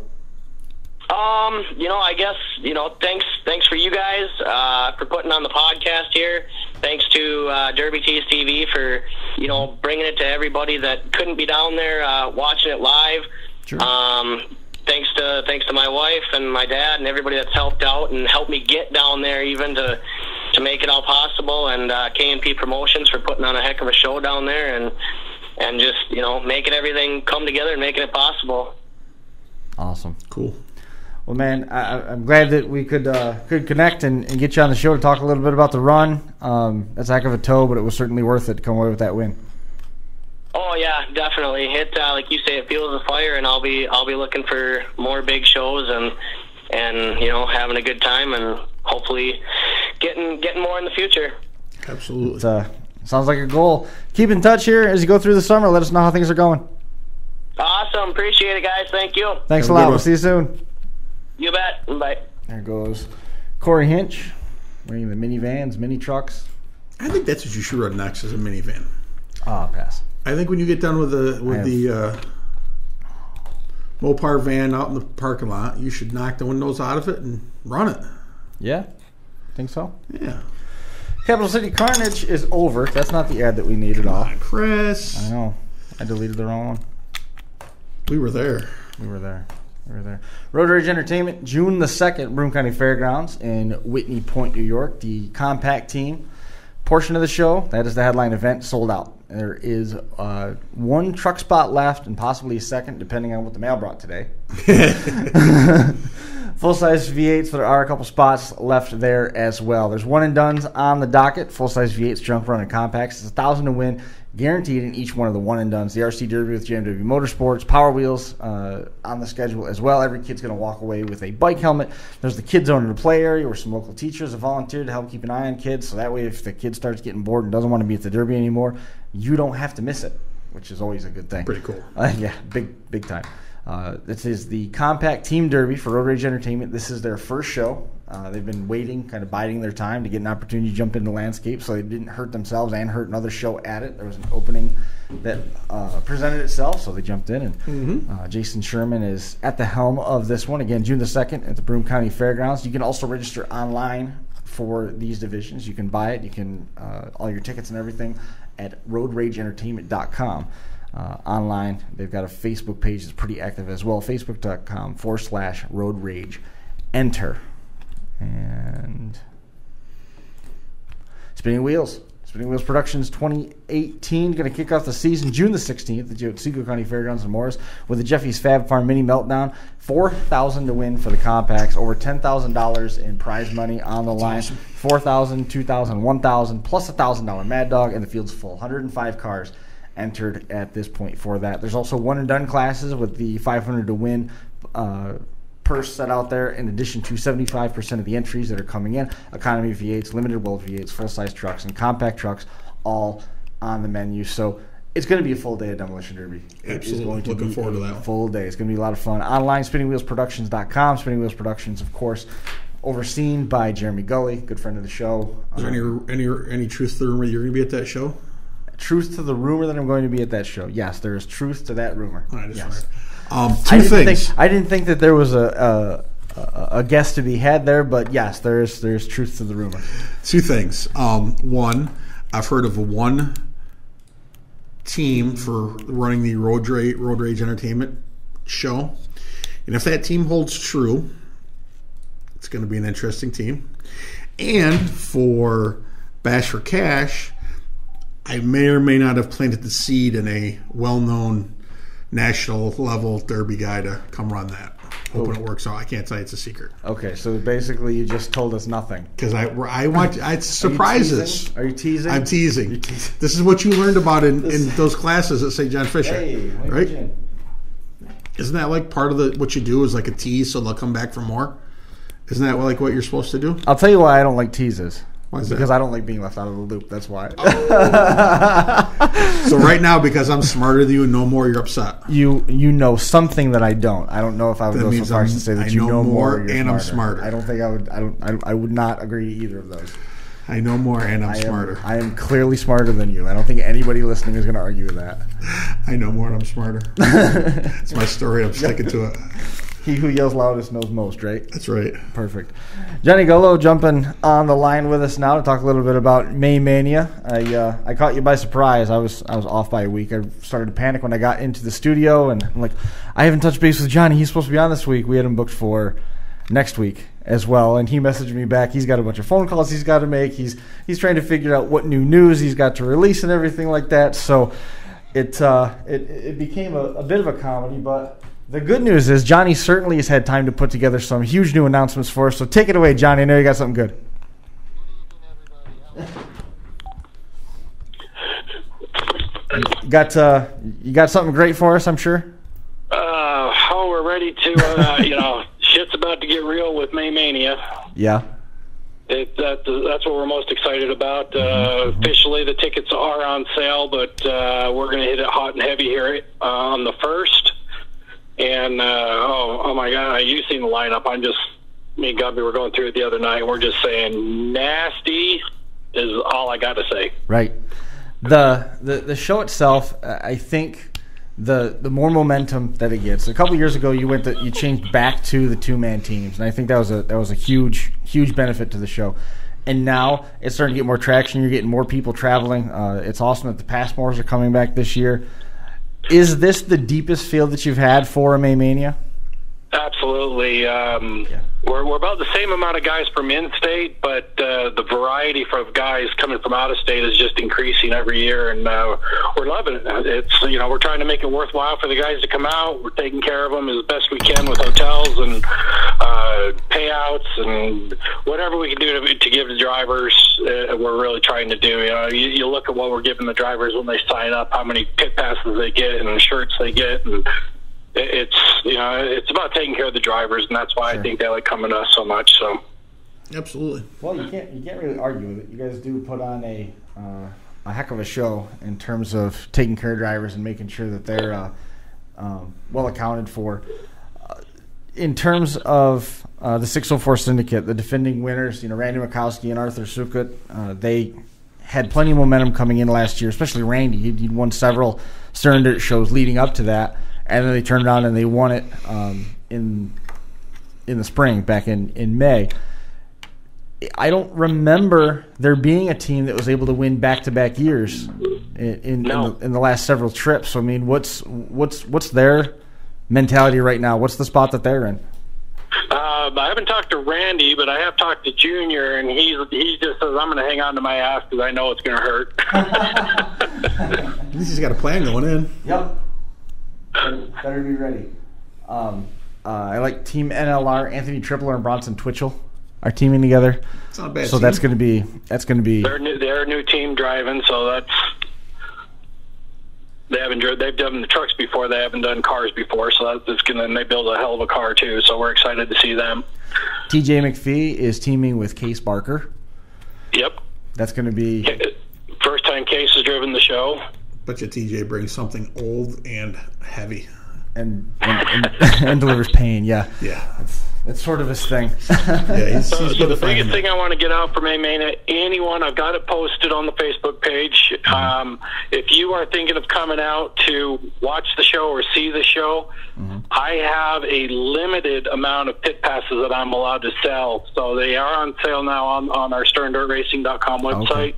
You know, I guess, you know, thanks for you guys for putting on the podcast here. thanks to Derby Tees TV for, bringing it to everybody that couldn't be down there watching it live. Sure. Thanks to my wife and my dad and everybody that's helped out and helped me get down there even to make it all possible, and K&P Promotions for putting on a heck of a show down there and just, making everything come together and making it possible. Awesome. Cool. Well, man, I'm glad that we could connect and get you on the show to talk a little bit about the run. That's a heck of a tow, but it was certainly worth it to come away with that win. Oh yeah, definitely. It like you say, it fuels the fire, and I'll be looking for more big shows and having a good time, and hopefully getting more in the future. Absolutely. Sounds like a goal. Keep in touch here as you go through the summer. Let us know how things are going. Awesome. Appreciate it, guys. Thank you. Thanks a lot. We'll see you soon. You bet. Bye. There goes Corey Hinsch, running the minivans, mini trucks. I think that's what you should run next, is a minivan. Oh, I'll pass. I think when you get done with the Mopar van out in the parking lot, you should knock the windows out of it and run it. Yeah? Think so? Yeah. Capital City Carnage is over. That's not the ad that we need at all. Chris. I know. I deleted the wrong one. We were there. We were there. Road Rage Entertainment, June the 2nd, Broome County Fairgrounds in Whitney Point, New York. The compact team portion of the show, that is the headline event, sold out. There is one truck spot left and possibly a second, depending on what the mail brought today. Full-size V8s, there are a couple spots left there as well. There's one and dones on the docket. Full-size V8s, junk run, and compacts. It's $1,000 to win, guaranteed in each one of the one and dones. The RC Derby with JMW Motorsports, Power Wheels on the schedule as well. Every kid's going to walk away with a bike helmet. There's the kids zone in the play area where some local teachers have volunteered to help keep an eye on kids. So that way, if the kid starts getting bored and doesn't want to be at the Derby anymore, you don't have to miss it, which is always a good thing. Pretty cool. Yeah, big time. This is the Compact Team Derby for Road Rage Entertainment. This is their first show. They've been waiting, kind of biding their time to get an opportunity to jump into the landscape so they didn't hurt themselves and hurt another show at it. There was an opening that presented itself, so they jumped in. And Jason Sherman is at the helm of this one. Again, June the 2nd at the Broome County Fairgrounds. You can also register online for these divisions. You can buy it. You can all your tickets and everything at roadrageentertainment.com. Online, they've got a Facebook page that's pretty active as well. Facebook.com/roadrageenter. And Spinning Wheels Productions 2018 going to kick off the season June the 16th at the Otsego County Fairgrounds in Morris with the Jeffy's Fab Farm Mini Meltdown. $4,000 to win for the compacts. Over $10,000 in prize money on the line. Awesome. $4,000, $2,000, $1,000 plus $1,000 Mad Dog, and the field's full. 105 cars entered at this point for that. There's also one and done classes with the $500 to win purse set out there, in addition to 75% of the entries that are coming in. Economy V8s, limited world V8s, full-size trucks, and compact trucks all on the menu. So it's going to be a full day of Demolition Derby. Absolutely. Looking forward to that. Full day. It's going to be a lot of fun. Online, spinningwheelsproductions.com. Spinning Wheels Productions, of course, overseen by Jeremy Gully, good friend of the show. Is there any truth to the rumor you're going to be at that show? Truth to the rumor that I'm going to be at that show. Yes, there is truth to that rumor. Yes. Two things. I didn't think that there was a guest to be had there, but yes, there's truth to the rumor. Two things. One, I've heard of one team for running the Road Rage Entertainment show, and if that team holds true, it's going to be an interesting team. And for Bash for Cash, I may or may not have planted the seed in a well-known national level derby guy to come run that. Hoping it works out. I can't tell you, it's a secret. Okay, so basically you just told us nothing. Because I want it's surprises. Are you teasing? I'm teasing. This is what you learned about in those classes at St. John Fisher. Hey, right? Isn't that like part of what you do is like a tease so they'll come back for more? Isn't that like what you're supposed to do? I'll tell you why I don't like teases. Why is that? Because I don't like being left out of the loop. That's why. So right now, because I'm smarter than you and know more, you're upset. You know something that I don't. I don't know if I would go so far as to say that you know more and I'm smarter. I don't think I would. I would not agree to either of those. I know more and I'm smarter. I am clearly smarter than you. I don't think anybody listening is going to argue with that. I know more and I'm smarter. It's my story. I'm sticking to it. He who yells loudest knows most, right? That's right. Perfect. Johnny Gullo jumping on the line with us now to talk a little bit about May Mania. I caught you by surprise. I was off by a week. I started to panic when I got into the studio, and I'm like, I haven't touched base with Johnny. He's supposed to be on this week. We had him booked for next week as well, and he messaged me back. He's got a bunch of phone calls he's got to make. He's trying to figure out what new news he's got to release and everything like that. So it became a bit of a comedy, but the good news is Johnny certainly has had time to put together some huge new announcements for us. So take it away, Johnny. I know you got something good. You got something great for us, I'm sure? We're ready to, shit's about to get real with May Mania. Yeah. That's what we're most excited about. Officially, the tickets are on sale, but we're going to hit it hot and heavy here on the 1st. And, oh my God, you've seen the lineup. Me and Gubby were going through it the other night, and we're just saying nasty is all I got to say. Right. The show itself, I think the more momentum that it gets. A couple years ago, you changed back to the 2-man teams, and I think that was a huge benefit to the show. And now it's starting to get more traction. You're getting more people traveling. It's awesome that the Passmores are coming back this year. Is this the deepest field that you've had for a May Mania? Absolutely. We're about the same amount of guys from in-state, but the variety of guys coming from out-of-state is just increasing every year, and we're loving it. It's we're trying to make it worthwhile for the guys to come out. We're taking care of them as best we can with hotels and payouts and whatever we can do to give the drivers. We're really trying to do. You look at what we're giving the drivers when they sign up, how many pit passes they get and shirts they get, and it's about taking care of the drivers, and that's why I think they like coming to us so much. So, absolutely. Well, you can't really argue with it. You guys do put on a heck of a show in terms of taking care of drivers and making sure that they're well accounted for. In terms of the 604 Syndicate, the defending winners, Randy Mikowski and Arthur Sukut, they had plenty of momentum coming in last year, especially Randy. He'd won several Stern Dirt shows leading up to that. And then they turned around and they won it in the spring, back in May. I don't remember there being a team that was able to win back-to-back years in the last several trips. So I mean, what's their mentality right now? What's the spot that they're in? I haven't talked to Randy, but I have talked to Junior, and he just says, I'm going to hang on to my ass because I know it's going to hurt. At least he's got a plan going in. Yep. Better be ready. I like Team NLR. Anthony Tripler and Bronson Twitchell are teaming together. It's not a bad so team. That's going to be. They're a new team driving, so they've done the trucks before. They haven't done cars before, so they build a hell of a car too. So we're excited to see them. TJ McPhee is teaming with Case Barker. Yep. That's going to be first time Case has driven the show. Bet you TJ brings something old and heavy. And delivers pain, yeah. Yeah. That's sort of his thing. Yeah, he's so the biggest thing I want to get out for May Mania, anyone, I've got it posted on the Facebook page. If you are thinking of coming out to watch the show or see the show, I have a limited amount of pit passes that I'm allowed to sell. So they are on sale now on our sterndirtracing.com website.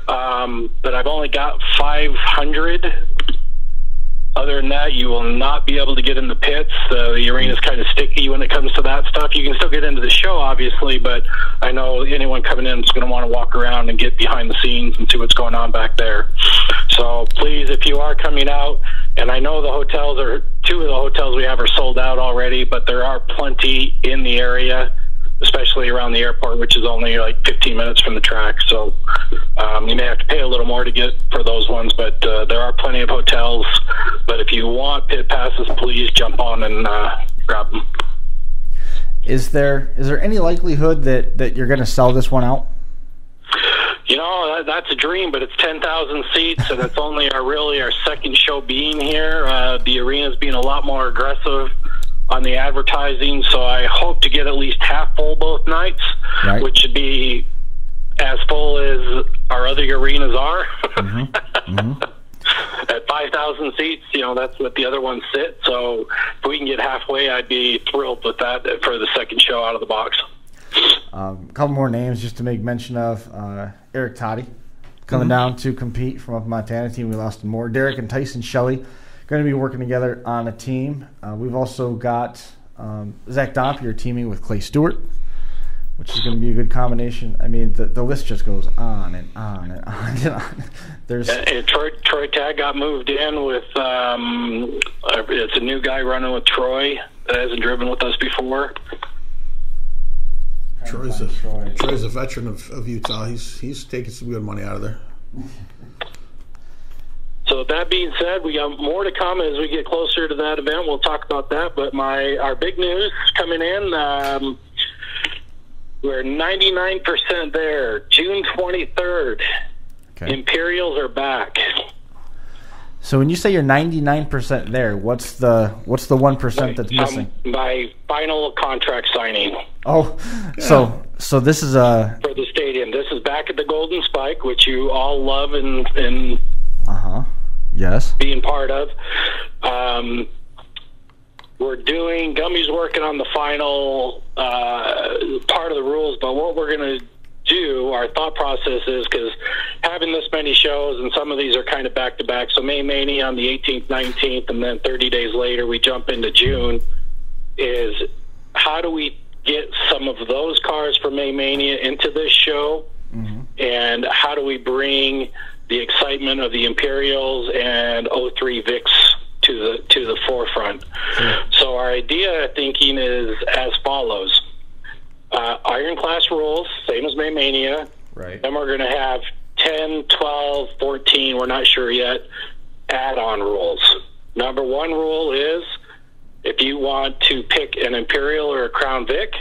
Okay. But I've only got 500. Other than that, you will not be able to get in the pits. The arena's kind of sticky when it comes to that stuff. You can still get into the show, obviously, but I know anyone coming in is going to want to walk around and get behind the scenes and see what's going on back there. So please, if you are coming out, and I know two of the hotels we have are sold out already, but there are plenty in the area, especially around the airport, which is only like 15 minutes from the track. So you may have to pay a little more to get for those ones, but there are plenty of hotels. But if you want pit passes, please jump on and grab them. Is there any likelihood that you're going to sell this one out? That's a dream, but it's 10,000 seats, and it's only our second show being here. The arena's being a lot more aggressive on the advertising, so I hope to get at least half full both nights, right, which should be as full as our other arenas are. At 5,000 1,000 seats. That's what the other ones sit. So if we can get halfway, I'd be thrilled with that for the second show out of the box. A couple more names just to make mention of. Eric Toddy coming down to compete from up in Montana. Team we lost him more. Derek and Tyson Shelley going to be working together on a team. We've also got Zach Dompier teaming with Clay Stewart, which is going to be a good combination. I mean, the list just goes on and on and on and on. And Troy Tag got moved in with it's a new guy running with Troy that hasn't driven with us before. Troy's a veteran of Utah. He's taking some good money out of there. So that being said, we got more to come as we get closer to that event. We'll talk about that. But our big news coming in, we're 99% there. June 23rd. Okay. Imperials are back. So when you say you're 99% there, what's the 1% that's missing? My final contract signing. Oh, yeah. So this is for the stadium. This is back at the Golden Spike, which you all love and yes, being part of. We're doing Gummy's working on the final part of the rules, but what we're going to do, our thought process is, because having this many shows and some of these are kind of back to back, so May Mania on the 18th, 19th, and then 30 days later we jump into June, is how do we get some of those cars for May Mania into this show, and how do we bring the excitement of the Imperials and 03 Vicks to the forefront. So our idea thinking is as follows. Iron class rules, same as May Mania. Right. Then we're going to have 10, 12, 14, we're not sure yet, add-on rules. Number one rule is if you want to pick an Imperial or a Crown Vic,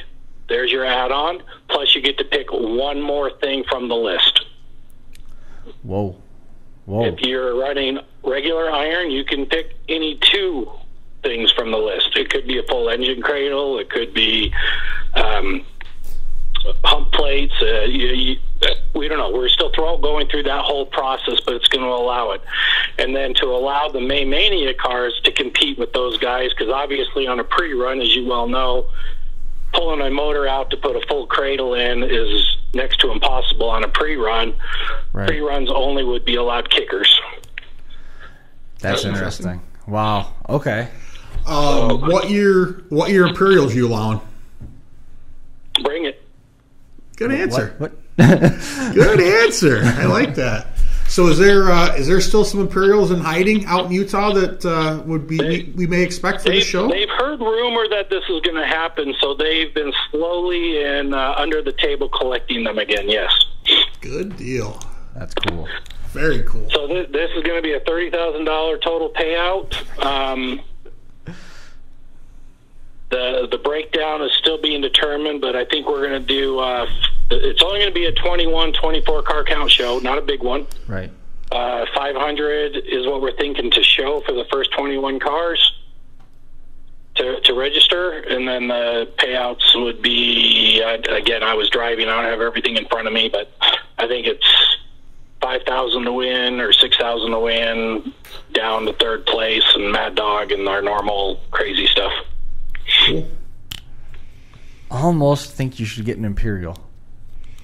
there's your add-on, plus you get to pick one more thing from the list. Whoa. If you're running regular iron, you can pick any two things from the list. It could be a full engine cradle. It could be hump plates. We don't know. We're still going through that whole process, but it's going to allow it. And then to allow the May Mania cars to compete with those guys, because obviously on a pre-run, as you well know, pulling a motor out to put a full cradle in is next to impossible on a pre-run. Right. Pre-runs only would be allowed kickers. That's interesting. Wow. Okay. What year Imperials you allowing? Bring it. Good answer. What? Good answer. I like that. So is there still some Imperials in hiding out in Utah that we may expect for this show? They've heard rumor that this is going to happen, so they've been slowly and under the table collecting them again. Yes. Good deal. That's cool. Very cool. So this is going to be a $30,000 total payout. The breakdown is still being determined, but I think we're going to do it's only going to be a 21, 24 car count show, not a big one. Right. 500 is what we're thinking to show for the first 21 cars to register, and then the payouts would be, again, I was driving, I don't have everything in front of me, but I think it's $5,000 to win or $6,000 to win, down to third place, and Mad Dog and our normal crazy stuff. Cool. I almost think you should get an Imperial.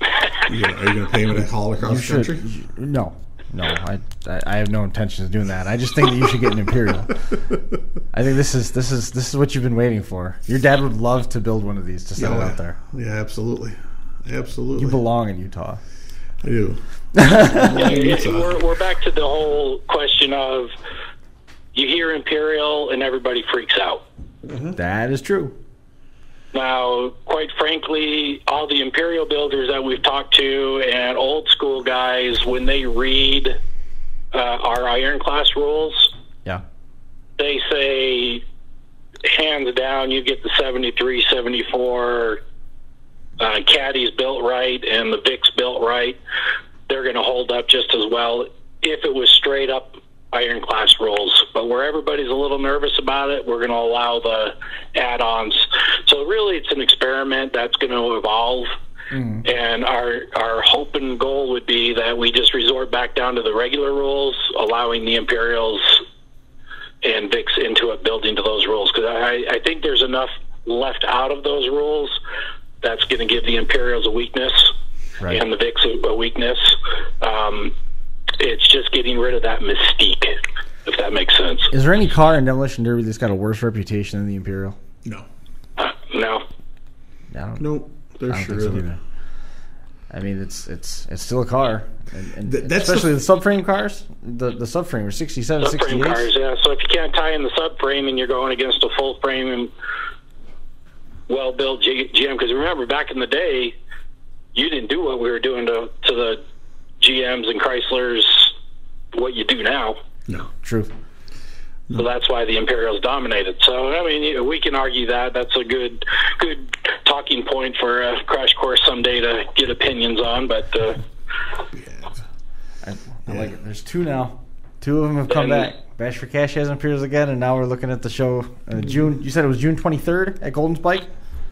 Are you going to pay me to haul across the country? No. I have no intentions of doing that. I just think that you should get an Imperial. I think this is what you've been waiting for. Your dad would love to build one of these to sell it out there. Yeah, absolutely. You belong in Utah. I do. We're back to the whole question of you hear Imperial and everybody freaks out. Mm-hmm. That is true. Now, quite frankly, all the Imperial builders that we've talked to and old school guys, when they read our iron class rules, they say, hands down, you get the 73, 74 caddies built right and the Vicks built right. They're going to hold up just as well if it was straight up iron class rules. But where everybody's a little nervous about it, we're going to allow the add-ons. So really it's an experiment that's going to evolve. Mm. And our hope and goal would be that we just resort back down to the regular rules, allowing the Imperials and Vic's into it, building to those rules, because I think there's enough left out of those rules that's going to give the Imperials a weakness, Right. and the Vic's a weakness. It's just getting rid of that mystique, if that makes sense. Is there any car in Demolition Derby that's got a worse reputation than the Imperial? No. No. I don't, Nope. There I don't sure think so isn't. either. I mean, it's still a car, and That's especially the subframe cars. The subframe are 67, Subframe 68. cars, yeah. So if you can't tie in the subframe and you're going against a full frame and well-built GM, because remember, back in the day, you didn't do what we were doing to the GMs and Chryslers, what you do now. No. True. So that's why the Imperials dominated. So, I mean, we can argue that. That's a good talking point for a crash course someday to get opinions on. But I like it. There's two now. Two of them have come back. Bash for Cash has Imperials again, and now we're looking at the show June. You said it was June 23rd at Golden Spike?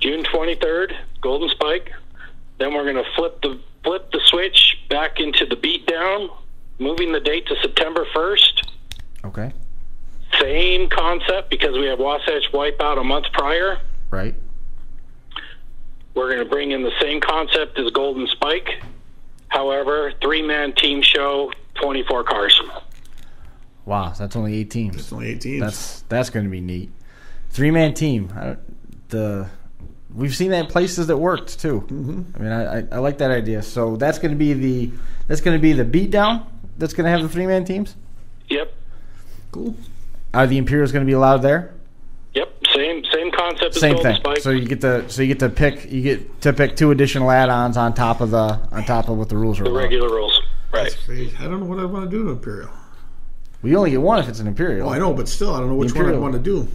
June 23rd, Golden Spike. Then we're going to flip the switch back into the beatdown, moving the date to September 1st. Okay. Same concept, because we have Wasatch Wipeout a month prior. Right. We're going to bring in the same concept as Golden Spike. However, 3-man team show, 24 cars. Wow, that's only 8 teams. It's only 8 teams. That's going to be neat. 3-man team. We've seen that in places that worked too. Mm-hmm. I mean, I like that idea. So that's going to be the beatdown. That's going to have the 3-man teams. Yep. Cool. Are the Imperials going to be allowed there? Yep. Same concept as Same Golden thing. Spike. So you get to pick 2 additional add-ons on top of what the rules are. The regular rules. Right. That's crazy. I don't know what I want to do to Imperial. We only get one if it's an Imperial. Oh, I know, but still, I don't know which one I want to do.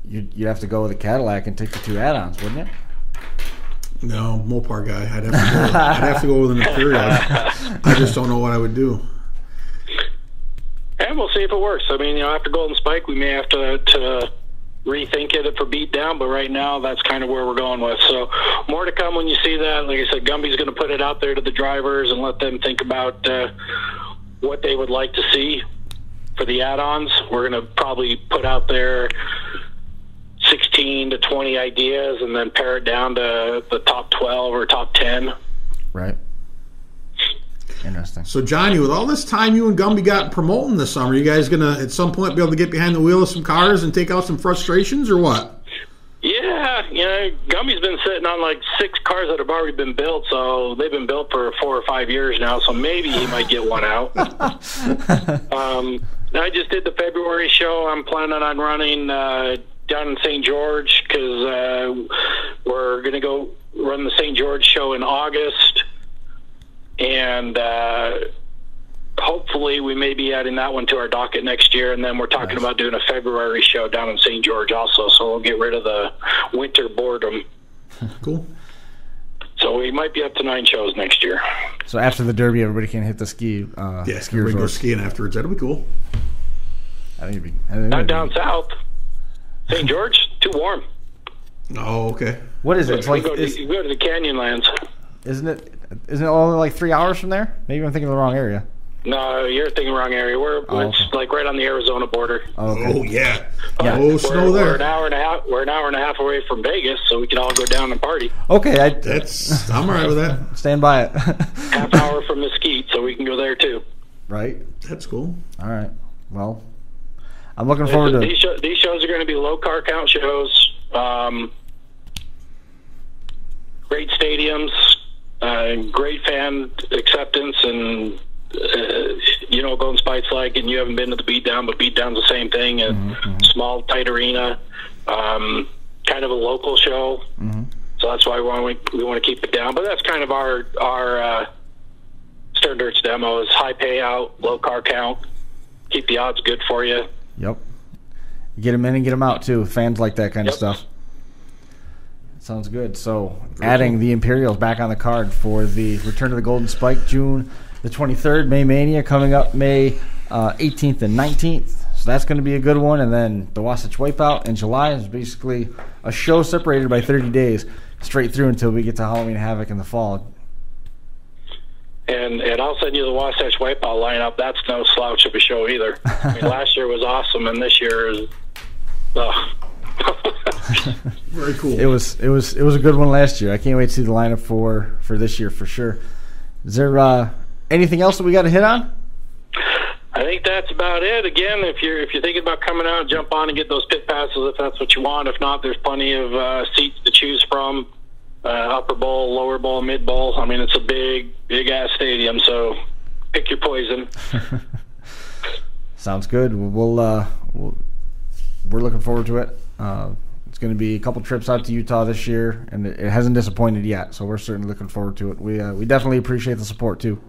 You'd have to go with a Cadillac and take the 2 add-ons, wouldn't you? No, Mopar guy. I'd have to go with an Imperial. I just don't know what I would do. And we'll see if it works. I mean, after Golden Spike, we may have to rethink it for beatdown, but right now that's kind of where we're going with. So more to come when you see that. Like I said, Gumby's going to put it out there to the drivers and let them think about what they would like to see for the add-ons. We're going to probably put out there 16 to 20 ideas and then pare it down to the top 12 or top 10. Right. Interesting. So, Johnny, with all this time you and Gumby got promoting this summer, you guys going to, at some point, be able to get behind the wheel of some cars and take out some frustrations, or what? Yeah, Gumby's been sitting on like 6 cars that have already been built, so they've been built for 4 or 5 years now, so maybe he might get one out. I just did the February show. I'm planning on running down in St. George, because we're going to go run the St. George show in August. And hopefully we may be adding that one to our docket next year. And then we're talking about doing a February show down in St. George also. So we'll get rid of the winter boredom. Cool. So we might be up to 9 shows next year. So after the Derby, everybody can hit the ski we go skiing afterwards. That'll be cool. I think Not down south. St. George, too warm. Oh, okay. What is it? It's like, you go to the Canyonlands. Isn't it only like 3 hours from there? Maybe I'm thinking of the wrong area. No, you're thinking wrong area. It's like right on the Arizona border. Oh, okay. Oh, yeah. Yeah. Oh, snow there. We're an hour and a half. We're an hour and a half away from Vegas, so we can all go down and party. Okay, I'm all right with that. Stand by it. Half hour from Mesquite, so we can go there too. Right. That's cool. All right. Well, I'm looking forward to these shows are going to be low car count shows. Great stadiums, great fan acceptance, and Golden Spike's like, and you haven't been to the beatdown, but beatdown's the same thing. A small, tight arena, kind of a local show. Mm-hmm. So that's why we want to keep it down. But that's kind of our Stern Dirt's demo is high payout, low car count, keep the odds good for you. Yep. Get them in and get them out too. Fans like that kind of stuff. Sounds good. So adding the Imperials back on the card for the return to the Golden Spike, June the 23rd, May Mania coming up May 18th and 19th. So that's going to be a good one. And then the Wasatch Wipeout in July is basically a show separated by 30 days straight through until we get to Halloween Havoc in the fall. And I'll send you the Wasatch Wipeout lineup. That's no slouch of a show either. I mean, last year was awesome, and this year is. Very cool. It was a good one last year. I can't wait to see the lineup for this year for sure. Is there anything else that we got to hit on? I think that's about it. Again, if you're thinking about coming out, jump on and get those pit passes if that's what you want. If not, there's plenty of seats to choose from. Upper bowl, lower bowl, mid bowl. I mean, it's a big ass stadium, so pick your poison. Sounds good. We're looking forward to it. It's going to be a couple trips out to Utah this year, and it hasn't disappointed yet. So we're certainly looking forward to it. We definitely appreciate the support too.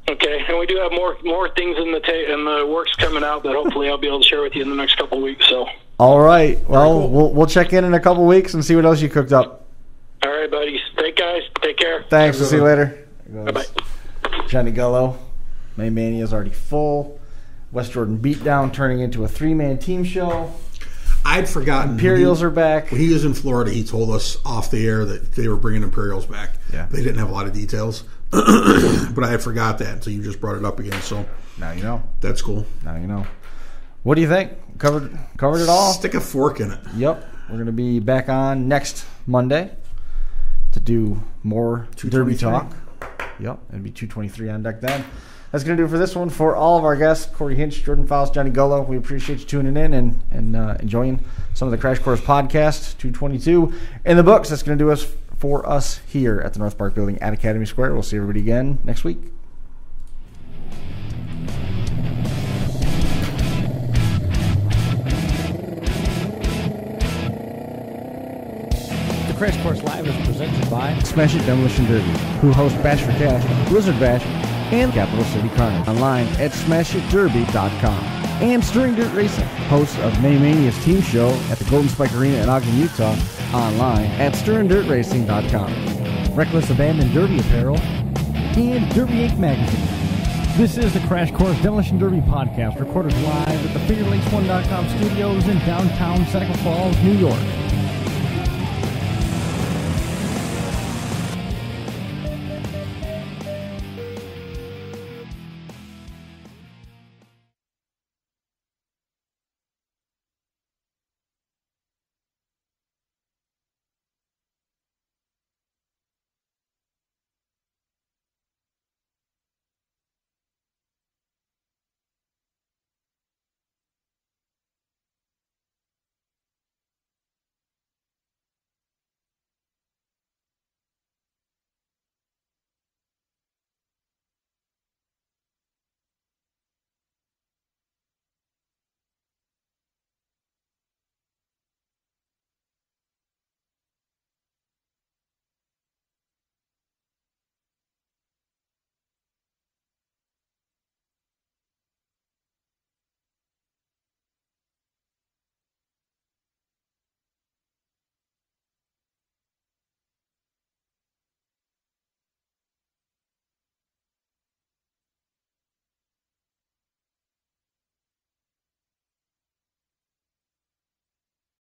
Okay, and we do have more things in the works coming out that hopefully I'll be able to share with you in the next couple of weeks. So. All right. Well, we'll check in a couple of weeks and see what else you cooked up. All right, buddies. Thanks, guys. Take care. Thanks. We'll see you later. Bye-bye. Johnny Gullo. May Mania is already full. West Jordan Beatdown turning into a 3-man team show. I'd forgotten. Imperials are back. When he was in Florida, he told us off the air that they were bringing Imperials back. Yeah. They didn't have a lot of details. But I had forgot that until you just brought it up again. So Now you know. That's cool. Now you know. What do you think? Covered it all? Stick a fork in it. Yep. We're going to be back on next Monday to do more Derby talk. Yep. It'll be 223 on deck then. That's going to do it for this one. For all of our guests, Corey Hinsch, Jordan Foust, Johnny Gullo, we appreciate you tuning in and enjoying some of the Crash Course podcast, 222 in the books. That's going to do us for us here at the North Park Building at Academy Square. We'll see everybody again next week. The Crash Course Live is presented by Smash It Demolition Derby, who host Bash for Cash, Blizzard Bash, and Capital City Carnage. Online at smashitderby.com. And Stirring Dirt Racing, hosts of May Mania's team show at the Golden Spike Arena in Ogden, Utah. Online at stirringdirtracing.com. Reckless Abandon Derby Apparel, and Derby Inc. Magazine. This is the Crash Course Demolition Derby podcast, recorded live at the FingerLakes1.com studios in downtown Seneca Falls, New York.